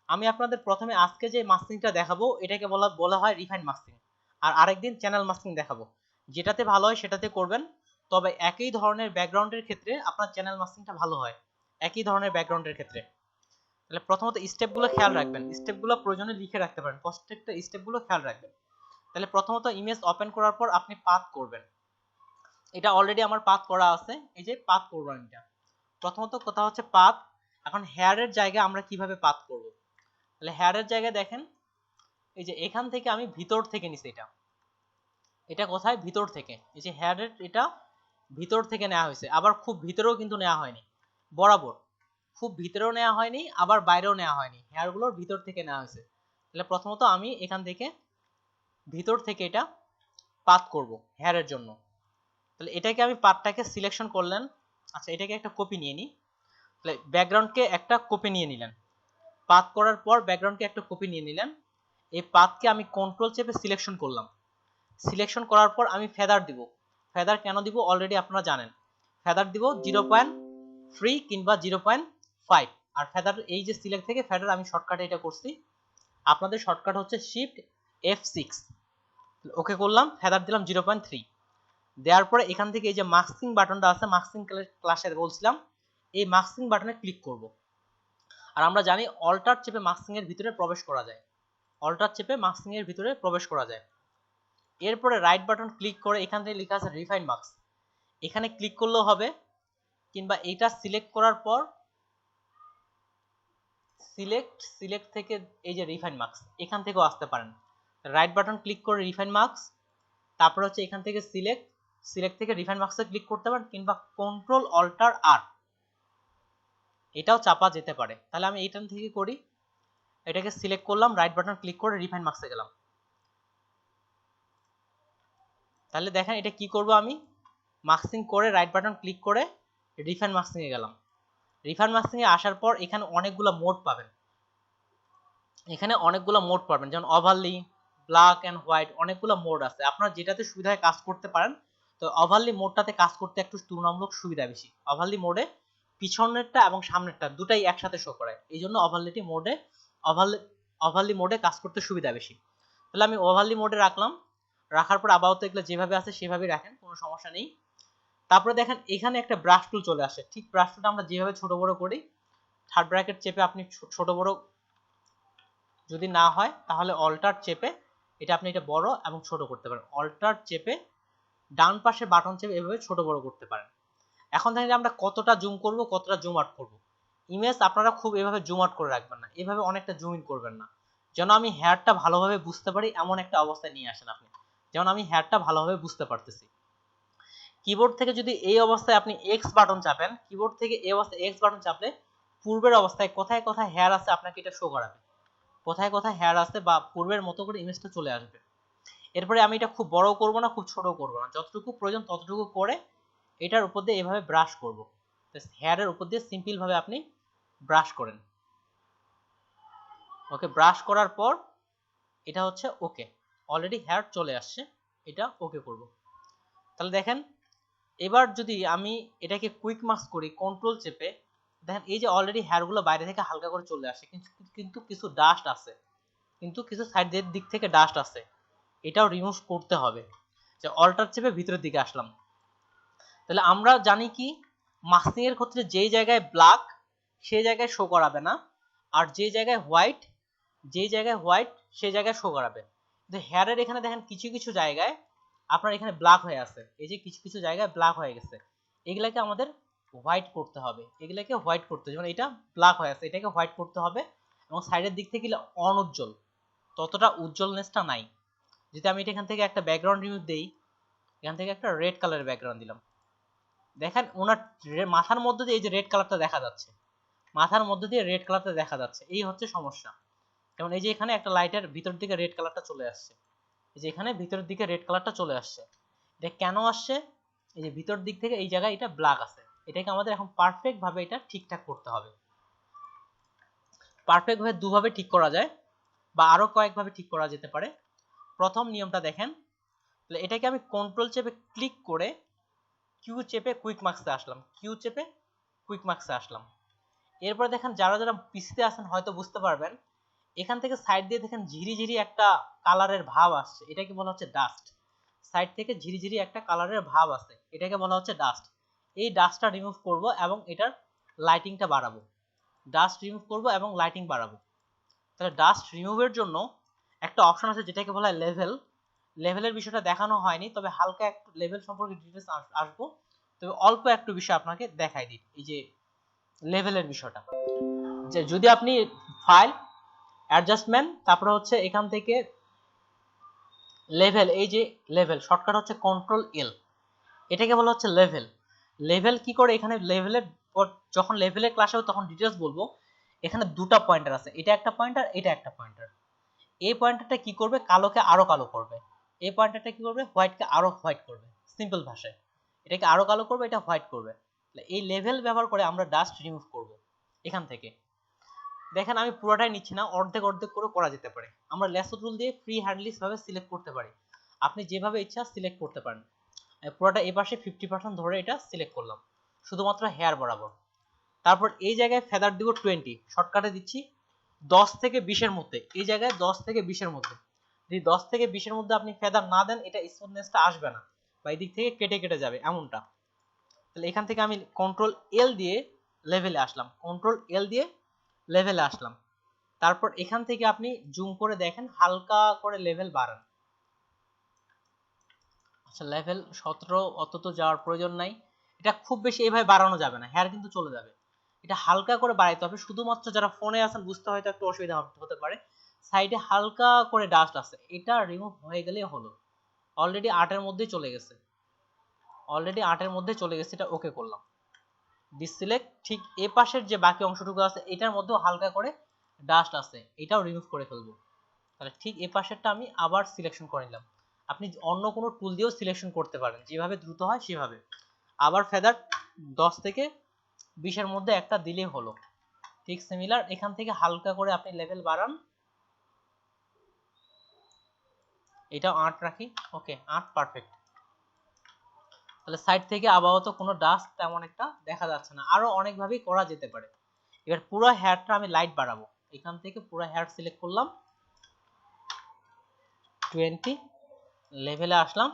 আমি আপনাদের প্রথমে আজকে যে মাস্কিংটা দেখাবো এটাকে বলা হয় রিফাইন মাস্কিং, আর আরেকদিন চ্যানেল মাস্কিং দেখাবো। যেটাতে ভালো হয় সেটাতে করবেন, তবে একই ধরনের ব্যাকগ্রাউন্ডের ক্ষেত্রে আপনার চ্যানেল মাস্কিংটা ভালো হয়, একই ধরনের ব্যাকগ্রাউন্ডের ক্ষেত্রে। তাহলে প্রথমত স্টেপগুলো খেয়াল রাখবেন, স্টেপগুলো প্রয়োজনে লিখে রাখতে পারেন, প্রত্যেকটা স্টেপগুলো খেয়াল রাখবেন। তাহলে প্রথমত ইমেজ ওপেন করার পর আপনি পাথ করবেন। এটা অলরেডি আমার পাথ করা আছে, এই যে পাথ করবেন। এটা প্রথমত কথা হচ্ছে পাথ। এখন হেয়ারের জায়গায় আমরা কিভাবে পাথ করব, তাহলে হেয়ারের জায়গায় দেখেন এই যে এখান থেকে আমি ভিতর থেকে নিছি, এটা কোথায়, ভিতর থেকে, এই যে হেয়ারের এটা ভিতর থেকে নেওয়া হয়েছে, আবার খুব ভিতরেও কিন্তু নেওয়া হয়নি, বরাবর খুব ভিতরেও নেওয়া হয়নি আবার বাইরেও নেওয়া হয়নি, হেয়ারগুলোর ভিতর থেকে নেওয়া হয়েছে। তাহলে প্রথমত আমি এখান থেকে ভিতর থেকে এটা পাথ করব হেয়ারের জন্য। তাহলে এটাকে আমি পাথটাকে সিলেকশন করলেন। আচ্ছা, এটাকে একটা কপি নিয়ে নিই। তাহলে ব্যাকগ্রাউন্ডকে একটা কপি নিয়ে নিলেন, পাথ করার পর ব্যাকগ্রাউন্ডকে একটা কপি নিয়ে নিলেন। এই পাথকে আমি কন্ট্রোল চেপে সিলেকশন করলাম। সিলেকশন করার পর আমি ফেদার দিব। ফেদার কেন দিব অলরেডি আপনারা জানেন, ফেদার দিব 0.3 কিংবা 0.5। আর ফেদার এই যে সিলেক্ট থেকে ফেদার আমি শর্টকাটে এটা করছি, আপনাদের শর্টকাট হচ্ছে শিফট F6। ওকে করলাম, ফেদার দিলাম 0.3। দেওয়ার পরে এখান থেকে এই যে মাস্কিং বাটনটা আছে, মাস্কিং ক্লাসে বলছিলাম, এই মাস্কিং বাটনে ক্লিক করব। আর আমরা জানি অল্টার চেপে মাস্কিং এর ভিতরে প্রবেশ করা যায়, অল্টার চেপে মাস্কিং এর ভিতরে প্রবেশ করা যায়। এরপরে রাইট বাটন ক্লিক করে এখান থেকে লেখা আছে রিফাইন মাস্ক, এখানে ক্লিক করলেও হবে, কিংবা এটা সিলেক্ট করার পর সিলেক্ট থেকে এই যে রিফাইন মাস্ক এখান থেকেও আসতে পারেন। রাইট বাটন ক্লিক করে রিফাইন মাস্ক, তারপর হচ্ছে এখান থেকে সিলেক্ট থেকে রিফাইন মাস্কে ক্লিক করতে পারেন, কিংবা কন্ট্রোল অল্টার আর এটাও চাপা যেতে পারে। তাহলে আমি এইখান থেকে করি, এটাকে সিলেক্ট করলাম, রাইট বাটন ক্লিক করে রিফাইন মাস্কে গেলাম। তাহলে দেখেন এটা কি করব, আমি মাস্কিং করে রাইট বাটন ক্লিক করে রিফাইন মাস্কিং এ গেলাম। রিফাইন মাস্কিং এ আসার পর এখানে অনেকগুলো মোড পাবেন, এখানে অনেকগুলো মোড পাবেন, যেমন ওভারলি, ব্ল্যাক এন্ড হোয়াইট, অনেকগুলো মোড আছে। আপনারা যেটাতে সুবিধায় কাজ করতে পারেন। তো ওভারলি মোডটাতে কাজ করতে একটু তুলনামূলক সুবিধা বেশি। ওভারলি মোডে পিছনেরটা এবং সামনেরটা দুটাই একসাথে শো করে, এই জন্য ওভারলি মোডে কাজ করতে সুবিধা বেশি। তাহলে আমি ওভারলি মোডে রাখলাম, রাখার পর আপাতত এগুলো যেভাবে আছে সেভাবেই রাখেন, কোনো সমস্যা নেই। তারপরে দেখেন এখানে একটা ব্রাশ টুল চলে আসে, ঠিক ব্রাশ টুলটা আমরা যেভাবে ছোট বড় করি, থার্ড ব্র্যাকেট চেপে আপনি ছোট বড় যদি না হয় তাহলে অল্টার চেপে এটা আপনি এটা বড় এবং ছোট করতে পারেন। অল্টার চেপে ডান পাশে বাটন চেপে এভাবে ছোট বড় করতে পারেন। এখন দেখেন আমরা কতটা জুম করব, কতটা জুম আউট করব। ইমেজ আপনারা খুব এভাবে জুম আউট করে রাখবেন না, এভাবে অনেকটা জুম ইন করবেন না, যেন আমি হেয়ারটা ভালোভাবে বুঝতে পারি এমন একটা অবস্থায় নিয়ে আসেন আপনি, যেমন আমি হেয়ারটা ভালোভাবে বুঝতে পারতেছি। কিবোর্ড থেকে যদি এই অবস্থায় আপনি এক্স বাটন চাপেন, কিবোর্ড থেকে এই অবস্থায় এক্স বাটন চাপলে পূর্বের অবস্থায় কোথায় কোথায় হেয়ার আছে আপনাকে এটা শো করাবে, কোথায় কোথায় হেয়ার আছে বা পূর্বের মতো করে ইমেজটা চলে আসবে। এরপরে আমি এটা খুব বড় করব না, খুব ছোট করব না, যতটুকু প্রয়োজন ততটুকু করে এটার উপর দিয়ে এভাবে ব্রাশ করব। হেয়ারের উপর দিয়ে সিম্পল ভাবে আপনি ব্রাশ করেন। ওকে, ব্রাশ করার পর এটা হচ্ছে ওকে, অলরেডি হেয়ার চলে আসছে, এটা ওকে করব। তাহলে দেখেন এবার যদি আমি এটাকে কুইক মাস্ক করি কন্ট্রোল চেপে, দেখেন এই যে অলরেডি হেয়ারগুলো বাইরে থেকে হালকা করে চলে আসে, কিন্তু কিছু ডাস্ট আছে, কিন্তু কিছু সাইডের দিক থেকে ডাস্ট আছে, এটাও রিমুভ করতে হবে। যে অল্টার চেপে ভিতরের দিকে আসলাম। তাহলে আমরা জানি কি মাস্কিং এর ক্ষেত্রে যেই জায়গায় ব্ল্যাক সেই জায়গায় শো করাবে না, আর যে জায়গায় হোয়াইট সেই জায়গায় শো করাবে। কিন্তু হেয়ারের এখানে দেখেন কিছু কিছু জায়গায় আপনার এখানে ব্ল্যাক হয়ে আছে, এই যে কিছু কিছু জায়গায় ব্ল্যাক হয়ে গেছে, এগুলাকে আমাদের হোয়াইট করতে হবে, এগুলাকে হোয়াইট করতে হবে। যেমন এটা ব্ল্যাক হয়ে আছে, এটাকে হোয়াইট করতে হবে। এবং সাইডের দিক থেকে অনুজ্জ্বল, ততটা উজ্জ্বলনেসটা নাই। যদি আমি এটা এখান থেকে একটা ব্যাকগ্রাউন্ড রিমুভ দেই, এখান থেকে একটা রেড কালারের ব্যাকগ্রাউন্ড দিলাম, দেখেন ওনার মাথার মধ্যে দিয়ে এই যে রেড কালারটা দেখা যাচ্ছে, মাথার মধ্যে দিয়ে রেড কালারটা দেখা যাচ্ছে, এই হচ্ছে সমস্যা। যেমন এই যে এখানে একটা লাইটের ভিতর দিকে রেড কালারটা চলে আসছে, এই যে এখানে ভিতরের দিকে রেড কালারটা চলে আসছে, এটা কেন আসছে? এই যে ভিতর দিক থেকে এই জায়গায় এটা ব্ল্যাক আছে, এটাকে আমাদের এখন পারফেক্ট ভাবে এটা ঠিকঠাক করতে হবে। পারফেক্ট ভাবে দুভাবে ঠিক করা যায় বা আরো কয়েকভাবে ঠিক করা যেতে পারে। প্রথম নিয়মটা দেখেন, তাহলে এটাকে আমি কন্ট্রোল চেপে ক্লিক করে কিউ চেপে কুইক মার্কসে আসলাম, কিউ চেপে কুইক মার্কসে আসলাম। এরপর দেখেন যারা যারা পিসিতে আছেন হয়তো বুঝতে পারবেন, এখান থেকে সাইড দিয়ে দেখেন ঝিরিঝিরি একটা কালারের ভাব আসছে, এটাকে বলা হচ্ছে ডাস্ট। সাইড থেকে ঝিরিঝিরি একটা কালারের ভাব আছে, এটাকে বলা হচ্ছে ডাস্ট। এই ডাস্টটা রিমুভ করব এবং এটার লাইটিংটা বাড়াবো, ডাস্ট রিমুভ করব এবং লাইটিং বাড়াবো। তাহলে ডাস্ট রিমুভের জন্য একটা অপশন আছে যেটাকে বলা হয় লেভেল। লেভেলের বিষয়টা দেখানো হয়নি, তবে হালকা একটু লেভেল সম্পর্কে ডিটেইলস আসবো, তবে অল্প একটু বিষয় আপনাকে দেখাই দিই। এই যে লেভেলের বিষয়টা, যে যদি আপনি ফাইল অ্যাডজাস্টমেন্ট তারপরে হচ্ছে এখান থেকে লেভেল, এই যে লেভেল শর্টকাট হচ্ছে কন্ট্রোল এল, এটাকে বলা হচ্ছে লেভেল। লেভেল কি করে, এখানে লেভেলের যখন লেভেলের ক্লাস হবে তখন ডিটেইলস বলবো। এখানে দুটো পয়েন্টার আছে, এটা একটা পয়েন্টার, এটা একটা পয়েন্টার। এই পয়েন্টারটা কি করবে, কালোকে আরো কালো করবে, এই পয়েন্টারটা কি করবে, হোয়াইটকে আরো হোয়াইট করবে। সিম্পল ভাষায় এটাকে আরো কালো করবে, এটা হোয়াইট করবে। এই লেভেল ব্যবহার করে আমরা ডাস্ট রিমুভ করব এখান থেকে। দেখেন আমি পুরোটাই নিচ্ছি না, অর্ধেক অর্ধেক করে করা যেতে পারে। আমরা লেসো টুল দিয়ে ফ্রি হ্যান্ডলিস ভাবে সিলেক্ট করতে পারি, আপনি যেভাবে ইচ্ছা সিলেক্ট করতে পারেন। পুরোটা এই পাশে 50% ধরে এটা সিলেক্ট করলাম শুধুমাত্র হেয়ার বরাবর। তারপর এই জায়গায় ফেদার দিব 20, শর্টকাটে দিচ্ছি 10 থেকে 20 এর মধ্যে, এই জায়গায় 10 থেকে 20 এর মধ্যে। যদি 10 থেকে 20 এর মধ্যে আপনি ফেদার না দেন এটা স্মুথনেসটা আসবে না, বা এই দিক থেকে কেটে কেটে যাবে এমনটা। তাহলে এখান থেকে আমি কন্ট্রোল এল দিয়ে লেভেলে আসলাম, কন্ট্রোল এল দিয়ে লেভেলে আসলাম। তারপর এখান থেকে আপনি জুম করে দেখেন, হালকা করে লেভেল বাড়ান। আচ্ছা লেভেল 17 অত তো যাওয়ার প্রয়োজন নাই, এটা খুব বেশি এইভাবে বাড়ানো যাবে না, হেয়ার কিন্তু চলে যাবে। এটা হালকা করে বাড়াইতে হবে, শুধুমাত্র যারা ফোনে আছেন বুঝতে হয়তো একটু অসুবিধা হতে পারে। সাইডে হালকা করে ডাস্ট আছে, এটা রিমুভ হয়ে গেলেই হলো। অলরেডি 8 এর মধ্যেই চলে গেছে, অলরেডি 8 এর মধ্যে চলে গেছে, এটা ওকে করলাম। ডিসিলেক্ট। ঠিক এ পাশের যে বাকি অংশটুকু আছে এটার মধ্যেও হালকা করে ডাস্ট আছে, এটাও রিমুভ করে ফেলবো। তাহলে ঠিক এ পাশেরটা আমি আবার সিলেকশন করে নিলাম। আপনি অন্য কোনো টুল দিয়েও সিলেকশন করতে পারেন, যেভাবে দ্রুত হয় সেভাবে। আবার ফেদার 10 থেকে 20 এর মধ্যে একটা দিলেই হলো। ঠিক সিমিলার এখান থেকে হালকা করে আপনি লেভেল বাড়ান, এটাও 8 রাখি। ওকে 8 পারফেক্ট। তাহলে সাইড থেকে আপাতত কোনো ডাস্ট তেমন একটা দেখা যাচ্ছে না, আরো অনেকভাবেই করা যেতে পারে। এবার পুরো হেয়ারটা আমি লাইট বাড়াবো, এখান থেকে পুরো হেয়ার সিলেক্ট করলাম, 20 লেভেলে আসলাম।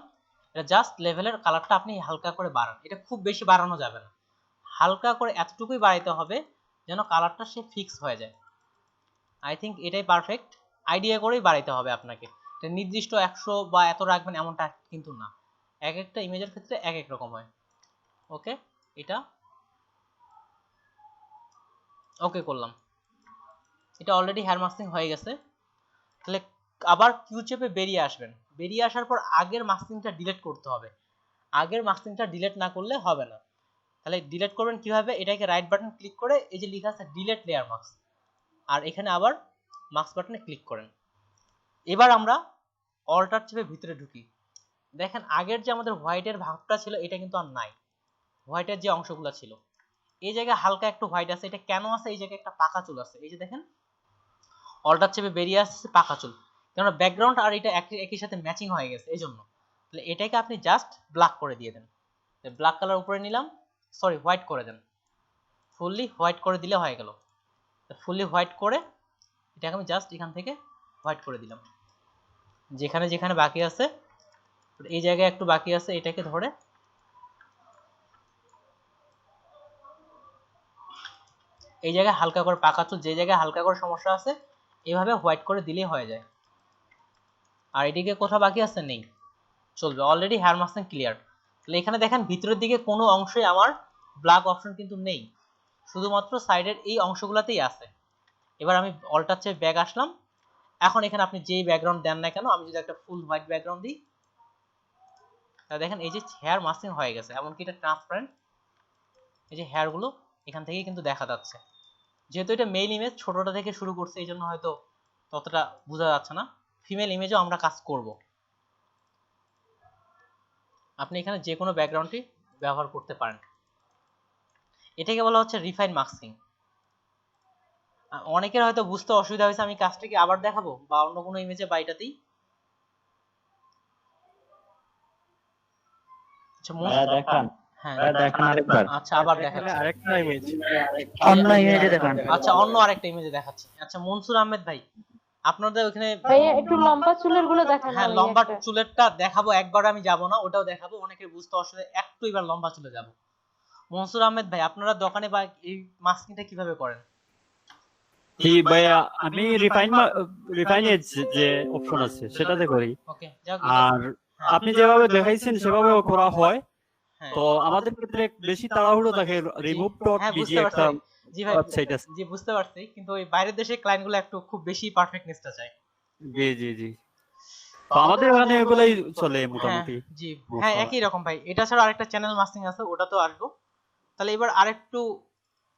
এটা জাস্ট লেভেলের কালারটা আপনি হালকা করে বাড়ান, এটা খুব বেশি বাড়ানো যাবে না, হালকা করে এতটুকুই বাড়াইতে হবে যেন কালারটা সে ফিক্স হয়ে যায়। আই থিঙ্ক এটাই পারফেক্ট। আইডিয়া করেই বাড়াইতে হবে আপনাকে, এটা নির্দিষ্ট 100 বা এত রাখবেন এমনটা কিন্তু না, এক একটা ইমেজের ক্ষেত্রে এক এক রকম হয়। ওকে এটা ওকে করলাম, এটা অলরেডি হেয়ার মাস্কিং হয়ে গেছে। তাহলে আবার কিউ চেপে বেরিয়ে আসবেন, বেরিয়ে আসার পর আগের মাস্কিংটা ডিলিট করতে হবে, আগের মাস্কিংটা ডিলিট না করলে হবে না। তাহলে ডিলিট করবেন কিভাবে, এটাকে রাইট বাটন ক্লিক করে এই যে লেখা আছে ডিলিট লেয়ার মাস্ক, আর এখানে আবার মাস্ক বাটনে ক্লিক করেন। এবার আমরা অল্টার চেপে ভিতরে ঢুকি। দেখেন আগের যে আমাদের হোয়াইটের ভাগটা ছিল এটা কিন্তু আর নাই, হোয়াইটের যে অংশগুলো ছিল এই জায়গায় হালকা একটু হোয়াইট আছে, এটা কেন আছে, এই জায়গায় একটা পাকা চুল আছে, এই যে দেখেন অল্টার চেপে বেরিয়ে আসছে পাকা চুল, কেননা ব্যাকগ্রাউন্ড আর এটা একই সাথে ম্যাচিং হয়ে গেছে এই জন্য। তাহলে এটাকে আপনি জাস্ট ব্ল্যাক করে দিয়ে দেন, ব্ল্যাক কালার উপরে নিলাম, সরি হোয়াইট করে দেন, ফুললি হোয়াইট করে দিলে হয়ে গেল। ফুললি হোয়াইট করে এটাকে আমি জাস্ট এখান থেকে হোয়াইট করে দিলাম, যেখানে যেখানে বাকি আছে এই জায়গায় একটু বাকি আছে এটাকে ধরে এই জায়গায় হালকা করে পাকা চুল, যে জায়গায় হালকা করে সমস্যা আছে এইভাবে হোয়াইট করে দিলেই হয়ে যায়। আর এদিকে কোথাও বাকি আছে নেই, চলবে, অলরেডি হেয়ার মাস্কিং ক্লিয়ার। তাহলে এখানে দেখেন ভিতরের দিকে কোনো অংশে আমার ব্ল্যাক অপশন কিন্তু নেই, শুধুমাত্র সাইডের এই অংশগুলোতেই আছে। এবার আমি অল্টার চেপে ব্যাক আসলাম, এখন এখানে আপনি যেই ব্যাকগ্রাউন্ড দেন না কেন, আমি যদি একটা ফুল হোয়াইট ব্যাকগ্রাউন্ড দিই তাহলে দেখেন এই যে হেয়ার মাস্কিং হয়ে গেছে, এমনকি এটা ট্রান্সপারেন্ট, এই যে হেয়ারগুলো এখান থেকেই কিন্তু দেখা যাচ্ছে। যেহেতু এটা মেল ইমেজ ছোটটা থেকে শুরু করছে এই জন্য হয়তো ততটা বোঝা যাচ্ছে না, ফিমেল ইমেজও আমরা কাজ করব। আপনি এখানে যে কোনো ব্যাকগ্রাউন্ডটি ব্যবহার করতে পারেন, এটাকে বলা হচ্ছে রিফাইন মাস্কিং। অনেকের হয়তো বুঝতে অসুবিধা হয়েছে, আমি কাজটা কি আবার দেখাবো বা অন্য কোনো ইমেজে বা এটাতেই? আচ্ছা আবার দেখাচ্ছি, আরেকটা ইমেজ অন্য ইমেজে দেখান। আচ্ছা অন্য আরেকটা ইমেজে দেখাচ্ছি। আচ্ছা মনসুর আহমেদ ভাই আপনাদের ওখানে ভাইয়া একটু লম্বা চুলের গুলো দেখান। হ্যাঁ লম্বা চুলেরটা দেখাবো, একবার আমি যাব না, ওটাও দেখাবো, অনেকের বুঝতে অসুবিধা, একটু এবার লম্বা চুলে যাব। মনসুর আহমেদ ভাই আপনারা দোকানে বা এই মাস্কিংটা কিভাবে করেন? জি ভাইয়া আমি রিফাইনের যে অপশন আছে সেটাতে করি, ওকে আর আপনি যেভাবে দেখাইছেন সেভাবেও করা হয়। তো আমাদের ক্ষেত্রে বেশি তাড়াহুড়ো থাকে, রিমুভ ডট বিজি একটা ওয়েবসাইট আছে। জি বুঝতে পারছি, কিন্তু ওই বাইরের দেশের ক্লায়েন্টগুলো একটু খুব বেশি পারফেক্টনেসটা চায়। জি জি জি, তো আমাদের এখানে এগুলাই চলে মোটামুটি। জি হ্যাঁ একই রকম ভাই। এটা ছাড়া আরেকটা চ্যানেল মাস্কিং আছে, ওটা তো আসবো। তাহলে এবার আরেকটু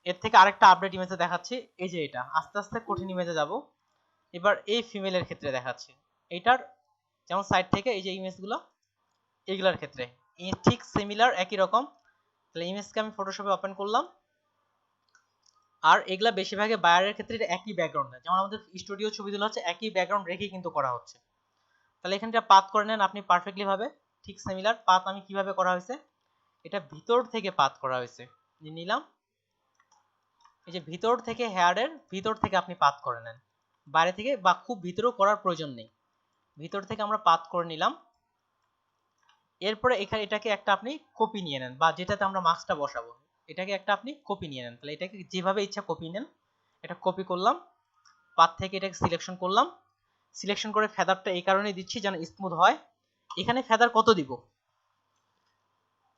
এর থেকে আরেকটা আপডেট ইমেজে দেখাচ্ছি। এই যে এটা আস্তে আস্তে কঠিন ইমেজে যাব। এবার এই ফিমেলের ক্ষেত্রে দেখাচ্ছি, এইটার যেমন সাইড থেকে এই যে ইমেজগুলো এইগুলোর ক্ষেত্রে ঠিক সিমিলার একই রকম। তাহলে ইমেজকে আমি ফটোশপে ওপেন করলাম, আর এগুলা বেশিরভাগে বায়ারের ক্ষেত্রে এটা একই ব্যাকগ্রাউন্ড না, যেমন আমাদের স্টুডিও ছবিগুলো হচ্ছে একই ব্যাকগ্রাউন্ড রেখেই কিন্তু করা হচ্ছে। তাহলে এখানটা পাথ করে নেন আপনি পারফেক্টলি ভাবে, ঠিক সিমিলার পাথ আমি কিভাবে করা হয়েছে, এটা ভিতর থেকে পাথ করা হয়েছে, নিলাম এই যে ভিতর থেকে, হেয়ারের ভিতর থেকে আপনি পাথ করে নেন, বাইরে থেকে বা খুব ভিতরেও করার প্রয়োজন নেই, ভিতর থেকে আমরা পাথ করে নিলাম। এরপরে এখানে এটাকে একটা আপনি কপি নিয়ে নেন, বা যেটাতে আমরা মাস্কটা বসাবো এটাকে একটা আপনি কপি নিয়ে নেন। তাহলে এটাকে যেভাবে ইচ্ছা কপি নেন। এটা কপি করলাম, পাথ থেকে এটাকে সিলেকশন করলাম, সিলেকশন করে ফেদারটা এই কারণে দিচ্ছি যেন স্মুথ হয়। এখানে ফেদার কত দিব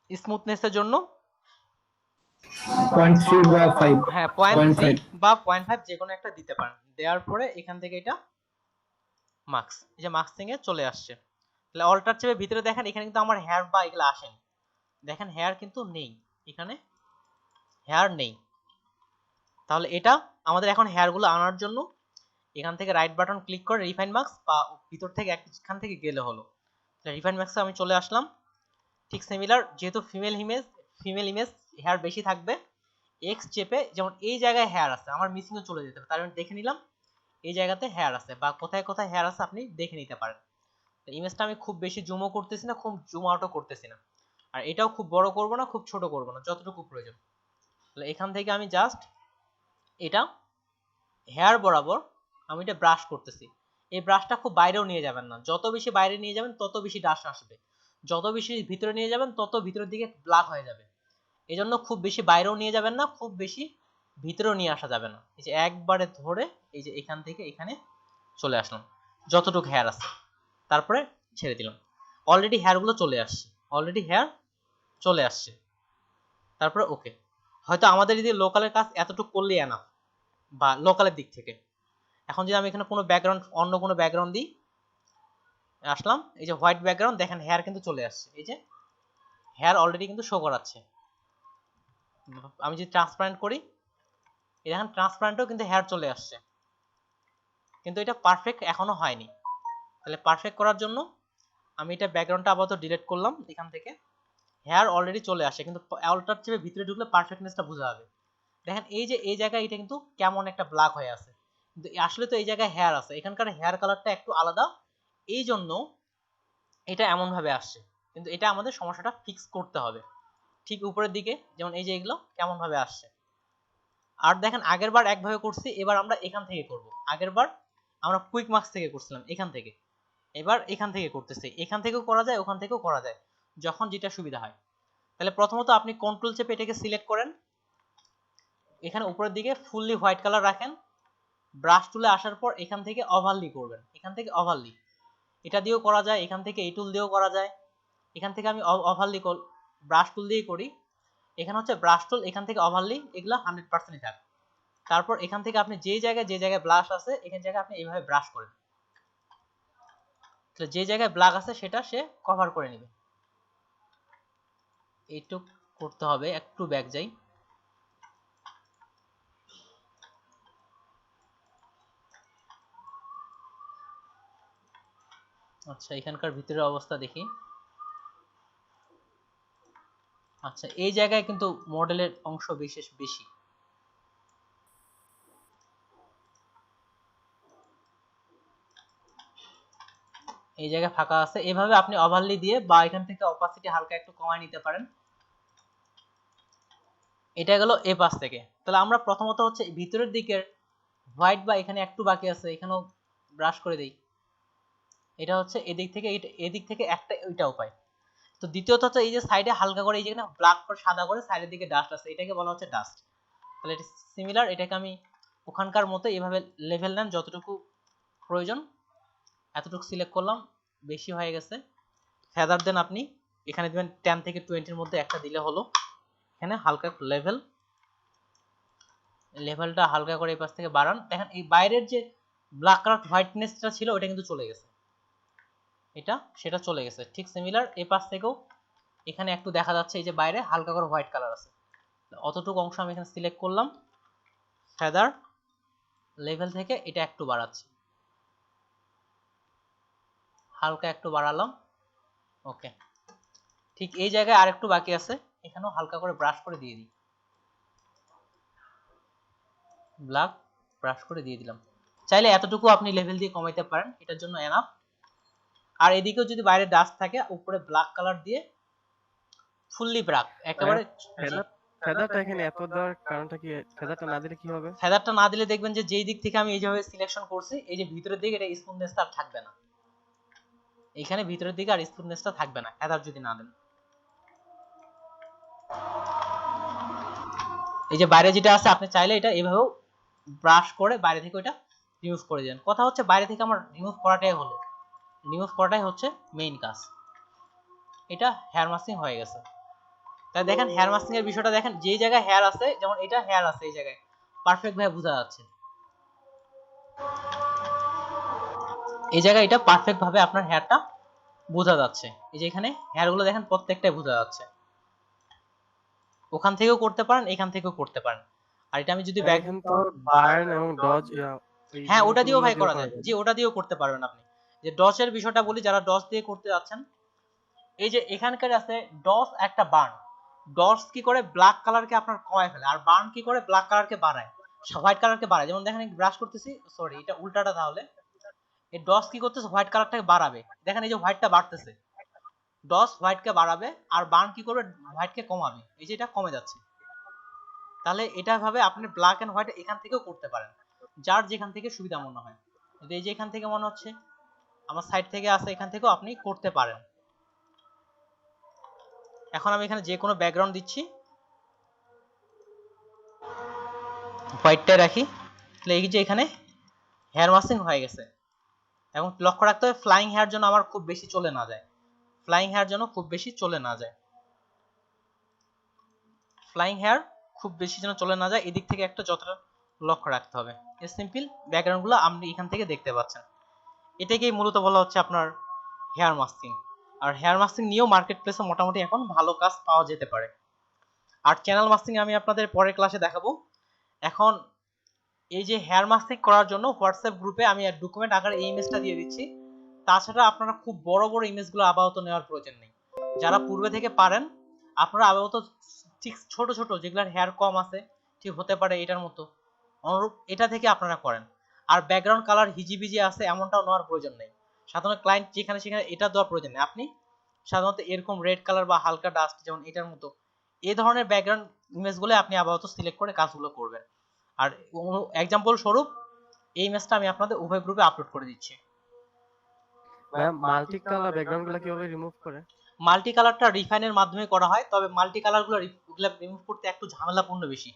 স্মুথনেসের জন্য? 0.3 বা 5। হ্যাঁ 0.3 বা 0.5 যে কোনো একটা দিতে পারেন। দেওয়ার পরে এখান থেকে এটা মার্কস, এই যে মার্কসিং এ চলে আসছে। তাহলে অল্টার চেপে ভিতরে দেখেন এখানে কিন্তু আমার হেয়ার বা এগুলো আসেনি, দেখেন হেয়ার কিন্তু নেই, এখানে হেয়ার নেই। তাহলে এটা আমাদের এখন হেয়ার গুলো আনার জন্য এখান থেকে রাইট বাটন ক্লিক করে রিফাইন মার্কস বা ভিতর থেকে একখান থেকে গেলে হলো। রিফাইন মার্কসে আমি চলে আসলাম। ঠিক সিমিলার, যেহেতু ফিমেল ইমেজ হেয়ার বেশি থাকবে, এক্স চেপে যেমন এই জায়গায় হেয়ার আছে আমার মিসিং এ চলে যেতে হবে, তার মানে দেখে নিলাম এই জায়গাতে হেয়ার আছে বা কোথায় কোথায় হেয়ার আছে আপনি দেখে নিতে পারেন। ইমেজটা আমি খুব বেশি জুমও করতেছি না, খুব জুম আউটও করতেছি না, আর এটাও খুব বড় করব না, খুব ছোট করব না, যতটুকু প্রয়োজন। তাহলে এখান থেকে আমি জাস্ট এটা হেয়ার বরাবর আমি এটা ব্রাশ করতেছি। এই ব্রাশটা খুব বাইরেও নিয়ে যাবেন না, যত বেশি বাইরে নিয়ে যাবেন তত বেশি ডাস্ট আসবে, যত বেশি ভিতরে নিয়ে যাবেন তত ভিতরের দিকে ব্ল্যাক হয়ে যাবে। এজন্য খুব বেশি বাইরেও নিয়ে যাবেন না, খুব বেশি ভিতরেও নিয়ে আসা যাবে না। এই যে একবারে ধরে এই যে এখান থেকে এখানে চলে আসলাম যতটুকু হেয়ার আছে, তারপরে ছেড়ে দিলাম। অলরেডি হেয়ারগুলো চলে আসছে, অলরেডি হেয়ার চলে আসছে। তারপরে ওকে, হয়তো আমাদের যদি লোকালের কাজ এতটুকু করলেই এনাফ, বা লোকালের দিক থেকে। এখন যদি আমি এখানে কোনো ব্যাকগ্রাউন্ড, অন্য কোনো ব্যাকগ্রাউন্ড দিই, আসলাম এই যে হোয়াইট ব্যাকগ্রাউন্ড, দেখেন হেয়ার কিন্তু চলে আসছে, এই যে হেয়ার অলরেডি কিন্তু শো করাচ্ছে। আমি যদি ট্রান্সপারেন্ট করি, এই দেখেন ট্রান্সপারেন্টও কিন্তু হেয়ার চলে আসছে, কিন্তু এটা পারফেক্ট এখনো হয়নি। তাহলে পারফেক্ট করার জন্য আমি এটা ব্যাকগ্রাউন্ডটা আপাতত ডিলিট করলাম এখান থেকে। হেয়ার অলরেডি চলে আসে, কিন্তু অল্টার চেপে ভিতরে ঢুকলে পারফেক্টনেসটা বোঝা যাবে। দেখেন এই যে এই জায়গায় এটা কিন্তু কেমন একটা ব্ল্যাক হয়ে আছে, কিন্তু আসলে তো এই জায়গায় হেয়ার আছে, এখানকার হেয়ার কালারটা একটু আলাদা, এই জন্য এটা এমন ভাবে আসছে। কিন্তু এটা আমাদের সমস্যাটা ফিক্স করতে হবে। ঠিক উপরের দিকে যেমন এই যে এগুলো কেমন ভাবে আসছে। আর দেখেন আগের বার একভাবে করছি, এবার আমরা এখান থেকে করব। আগের বার আমরা কুইক মার্কস থেকে করছিলাম এখান থেকে, এবার এখান থেকে করতেছি। এখান থেকেও করা যায়, ওখান থেকেও করা যায়, যখন যেটা সুবিধা হয়। তাহলে প্রথমত আপনি কন্ট্রোল চেপে এটাকে সিলেক্ট করেন, এখানে উপরের দিকে ফুললি হোয়াইট কালার রাখেন, ব্রাশ টুলে আসার পর এখান থেকে ওভারলি করবেন, এখান থেকে ওভারলি, এটা দিয়েও করা যায়, এখান থেকে এই টুল দিয়েও করা যায়। এখান থেকে আমি ওভারলি ব্রাশ টুল দিয়ে করি, এখানে হচ্ছে ব্রাশ টুল, এখান থেকে ওভারলি, এগুলা 100%ই থাকে। তারপর এখান থেকে আপনি যে জায়গায় ব্লাশ আছে এখান জায়গায় আপনি এইভাবে ব্রাশ করেন, তাহলে যে জায়গায় ব্ল্যাক আছে সেটা সে কভার করে নেবে। এইটুক করতে হবে, একটু ব্যাক যাই। আচ্ছা এখানকার ভিতরের অবস্থা দেখি। আচ্ছা এই জায়গায় কিন্তু মডেলের অংশ বিশেষ বেশি, এই জায়গায় ফাঁকা আছে। এভাবে আপনি ওভারলি দিয়ে বা এখান থেকে অপাসিটি হালকা একটু কমায় নিতে পারেন। এটা গেল এই পাশ থেকে। তাহলে আমরা প্রথমত হচ্ছে ভিতরের দিকের হোয়াইট বা এখানে একটু বাকি আছে, এখানেও ব্রাশ করে দেই। এটা হচ্ছে এদিক থেকে একটা ওইটা উপায়। তো দ্বিতীয়ত হচ্ছে এই যে সাইডে হালকা করে এই যে ব্ল্যাক করে সাদা করে সাইডের দিকে ডাস্ট আছে, এটাকে বলা হচ্ছে ডাস্ট। তাহলে এটা সিমিলার, এটাকে আমি ওখানকার মতো এইভাবে লেভেল নেন যতটুকু প্রয়োজন, এতটুকু সিলেক্ট করলাম, বেশি হয়ে গেছে। ফেদার দেন আপনি এখানে দিবেন 10 থেকে 20-এর মধ্যে একটা দিলে হলো। এখানে হালকা লেভেলটা হালকা করে এই পাশ থেকে বাড়ান। দেখেন এই বাইরের যে ব্ল্যাক কালার হোয়াইটনেসটা ছিল ওটা কিন্তু চলে গেছে, সেটা চলে গেছে। ঠিক সিমিলার এই পাশ থেকেও এখানে একটু দেখা যাচ্ছে এই যে বাইরে হালকা করে হোয়াইট কালার আছে, অতটুকু অংশ আমি এখানে সিলেক্ট করলাম, ফেদার লেভেল থেকে এটা একটু বাড়াচ্ছি, হালকা একটু বাড়ালাম। ওকে, ঠিক এই জায়গায় আর একটু বাকি আছে, এখানেও হালকা করে ব্রাশ করে দিয়ে দিই, ব্ল্যাক ব্রাশ করে দিয়ে দিলাম। চাইলে এতটুকু আপনি লেভেল দিয়ে কমাইতে পারেন, এটার জন্য এনাফ। আর এদিকেও যদি বাইরে ডাস্ট থাকে উপরে ব্ল্যাক কালার দিয়ে ফুললি ব্ল্যাক একেবারে। ফেদারটা এখানে এত দেওয়ার কারণটা কি? ফেদারটা না দিলে কি হবে? ফেদারটা না দিলে দেখবেন যে যেই দিক থেকে আমি এইভাবে সিলেকশন করছি এই যে ভিতরের দিকে এটা স্মুথনেস আর থাকবে না। এখানে ভিতরের দিকে আর স্মুথনেসটা থাকবে না হেদার যদি না দেন। এই যে বাইরে যেটা আছে আপনি চাইলে এটা এভাবেও ব্রাশ করে বাইরে থেকে ওটা রিমুভ করে দেন। কথা হচ্ছে বাইরে থেকে আমার রিমুভ করাটাই হচ্ছে মেইন কাজ। এটা হেয়ার মাস্কিং হয়ে গেছে। তাই দেখেন হেয়ার মাস্কিং এর বিষয়টা দেখেন, যেই জায়গায় হেয়ার আছে, যেমন এটা হেয়ার আছে এই জায়গায় পারফেক্ট ভাবে বোঝা যাচ্ছে, এই জায়গায় এটা পারফেক্ট ভাবে আপনার হেয়ারটা বোঝা যাচ্ছে। এই যে এখানে হেয়ার গুলো দেখেন প্রত্যেকটাই বোঝা যাচ্ছে। ওখান থেকেও করতে পারেন, এখান থেকেও করতে পারেন। আর এটা আমি যদি ব্যাক বার্ন এবং ডজ, হ্যাঁ ওটা দিয়েও ভাই করা যায়, জি ওটা দিয়েও করতে পারবেন আপনি। যে ডজের বিষয়টা বলি, যারা ডজ দিয়ে করতে যাচ্ছেন, এই যে এখানকার আছে ডজ একটা বার্ন। ডজ কি করে ব্ল্যাক কালারকে আপনার কমায় ফেলে, আর বার্ন কি করে ব্ল্যাক কালারকে বাড়ায়, হোয়াইট কালারকে বাড়ায়। যেমন দেখেন ব্রাশ করতেছি, সরি এটা উল্টাটা, তাহলে এই ডজ কি করতেছে হোয়াইট কালারটাকে বাড়াবে, দেখেন এই যে হোয়াইটটা বাড়তেছে, ডজ হোয়াইটকে বাড়াবে, আর বার্ন কি করবে হোয়াইটকে কমাবে, এই যে এটা কমে যাচ্ছে। তাহলে এটা ভাবে আপনি ব্ল্যাক এন্ড হোয়াইট এখান থেকেও করতে পারেন, যার যেখান থেকে সুবিধা মনে হয়। এই যে এখান থেকে মনে হচ্ছে আমার সাইড থেকে আছে, এখান থেকেও আপনি করতে পারেন। এখন আমি এখানে যে কোনো ব্যাকগ্রাউন্ড দিচ্ছি, হোয়াইটটা রাখি, তাহলে এই যে এখানে হেয়ার মাস্কিং হয়ে গেছে। এবং লক্ষ্য রাখতে হবে ফ্লাইং হেয়ার যেন আমার খুব বেশি চলে না যায়, ফ্লাইং হেয়ার যেন খুব বেশি চলে না যায়, ফ্লাইং হেয়ার খুব বেশি যেন চলে না যায়, এদিক থেকে একটা যতটা লক্ষ্য রাখতে হবে। এই সিম্পল ব্যাকগ্রাউন্ডগুলো আপনি এখান থেকে দেখতে পাচ্ছেন। এটাকেই মূলত বলা হচ্ছে আপনার হেয়ার মাস্কিং। আর হেয়ার মাস্কিং নিয়েও মার্কেট প্লেসে মোটামুটি এখন ভালো কাজ পাওয়া যেতে পারে। আর চ্যানেল মাস্কিং আমি আপনাদের পরের ক্লাসে দেখাবো। এখন এই যে হেয়ার মাস্কিং করার জন্য হোয়াটসঅ্যাপ গ্রুপে আমি ডকুমেন্ট আকারে এই ইমেজটা দিয়ে দিচ্ছি। তাছাড়া আপনারা খুব বড় বড় ইমেজগুলো আপাতত নেওয়ার প্রয়োজন নেই। যারা পূর্বে থেকে পারেন আপনারা আপাতত ঠিক ছোট ছোট যেগুলোর হেয়ার কম আছে, ঠিক হতে পারে এটার মতো, অনুরূপ এটা থেকে আপনারা করেন। আর ব্যাকগ্রাউন্ড কালার হিজিবিজি আছে এমনটাও নেওয়ার প্রয়োজন নেই। সাধারণত ক্লায়েন্ট যেখানে সেখানে এটা দেওয়ার প্রয়োজন নেই। আপনি সাধারণত এরকম রেড কালার বা হালকা ডাস্ট যেমন এটার মতো এই ধরনের ব্যাকগ্রাউন্ড ইমেজগুলো আপনি আপাতত সিলেক্ট করে কাজগুলো করবেন। আর এক্সাম্পল স্বরূপ এই ইমেজটা আমি আপনাদের উভয় গ্রুপে আপলোড করে দিচ্ছি। মাল্টি কালার ব্যাকগ্রাউন্ডগুলো কিভাবে রিমুভ করে? মাল্টি কালারটা রিফাইনের মাধ্যমে করা হয়, তবে মাল্টি কালারগুলো রিমুভ করতে একটু ঝামেলাপূর্ণ বেশি।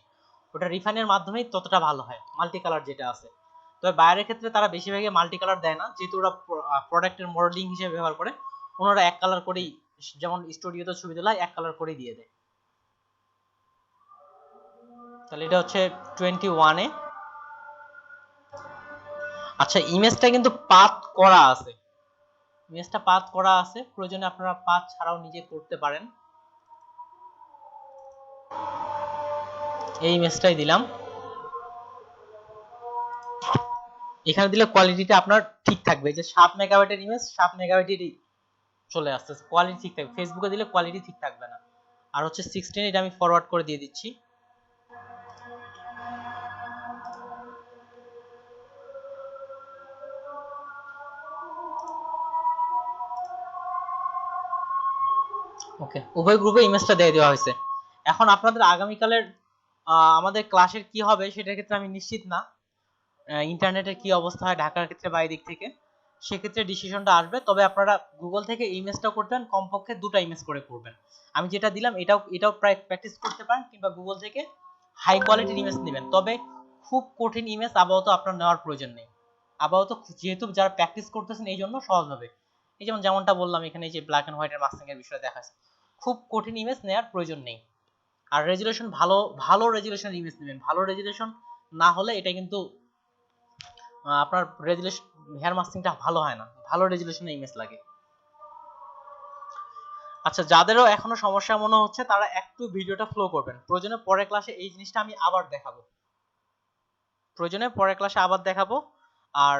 ওটা রিফাইনের মাধ্যমেই ততটা ভালো হয় মাল্টি কালার যেটা আছে। তবে বাইরের ক্ষেত্রে তারা বেশিরভাগই মাল্টি কালার দেয় না, যেহেতু ওরা প্রোডাক্টের মডেলিং হিসেবে ব্যবহার করে, ওনারা এক কালার করেই, যেমন স্টুডিওতে ছবি তোলা এক কালার করেই দিয়ে দেয়। তাহলে এটা হচ্ছে 21 এ। আচ্ছা ইমেজটা কিন্তু পাথ করা আছে, ইমেজটা পাথ করা আছে, প্রয়োজনে আপনারা পাথ ছাড়াও নিজে করতে পারেন। এই ইমেজটাই দিলাম, এখানে দিলে কোয়ালিটিটা আপনার ঠিক থাকবে। যে 7 মেগাবাইটের ইমেজ 7 মেগাবাইটেরই চলে আসছে, কোয়ালিটি ঠিক থাকবে। ফেসবুকে দিলে কোয়ালিটি ঠিক থাকবে না। আর হচ্ছে 16 এটা আমি ফরওয়ার্ড করে দিয়ে দিচ্ছি। ওকে, উভয় গ্রুপে ইমেজটা দিয়ে দেওয়া হয়েছে। এখন আপনাদের আগামীকালের আমাদের ক্লাসের কি হবে সেটার ক্ষেত্রে আমি নিশ্চিত না, ইন্টারনেটের কি অবস্থা হয় ঢাকার ক্ষেত্রে বা এই দিক থেকে, সেক্ষেত্রে ডিসিশনটা আসবে। তবে আপনারা গুগল থেকে ইমেজটা করবেন, কমপক্ষে 2টা ইমেজ করে করবেন। আমি যেটা দিলাম এটাও প্রায় প্র্যাকটিস করতে পারেন, কিংবা গুগল থেকে হাই কোয়ালিটির ইমেজ নেবেন। তবে খুব কঠিন ইমেজ আপাতত আপনার নেওয়ার প্রয়োজন নেই। আপাতত যেহেতু যারা প্র্যাকটিস করতেছেন এই জন্য সহজ হবে। এই যেমনটা বললাম এখানে এই যে ব্ল্যাক এন্ড হোয়াইটের মাস্কিং এর বিষয় দেখাচ্ছে, খুব কঠিন ইমেজ নেওয়ার প্রয়োজন নেই। আর রেজুলেশন ভালো রেজুলেশনের ইমেজ নেবেন। ভালো রেজুলেশন না হলে এটা কিন্তু আপনার রেজুলেশন হেয়ার মাস্কিংটা ভালো হয় না, ভালো রেজুলেশনের ইমেজ লাগে। আচ্ছা যাদেরও এখনো সমস্যা মনে হচ্ছে তারা একটু ভিডিওটা ফলো করবেন, প্রয়োজনে পরের ক্লাসে এই জিনিসটা আমি আবার দেখাবো, প্রয়োজনে পরের ক্লাসে আবার দেখাবো। আর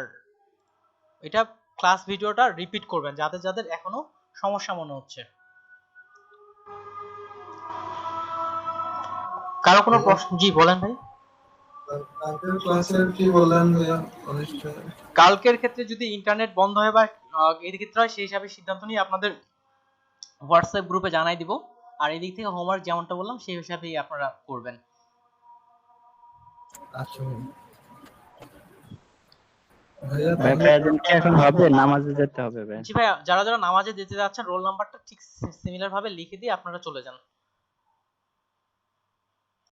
এটা ক্লাস ভিডিওটা রিপিট করবেন যাদের এখনো সমস্যা মনে হচ্ছে। কারো কোনো প্রশ্ন? জি বলেন ভাই। কালকের ক্লাসের কি বললেন ভাইয়া? কালকের ক্ষেত্রে যদি ইন্টারনেট বন্ধ হয় বা এই ক্ষেত্রে হয় সেই হিসাবে সিদ্ধান্ত নিয়ে আপনাদের হোয়াটসঅ্যাপ গ্রুপে জানাই দিব। আর এই দিক থেকে হোমওয়ার্ক যেমনটা বললাম সেই হিসাবেই আপনারা করবেন। আচ্ছা ভাইয়া ভাই তাহলে প্রেজেন্ট কি এখন হবে? নামাজে যেতে হবে ভাই। জি ভাইয়া, যারা যারা নামাজে দিতে যাচ্ছেন রোল নাম্বারটা ঠিক সিমিলার ভাবে লিখে দিয়ে আপনারা চলে যান।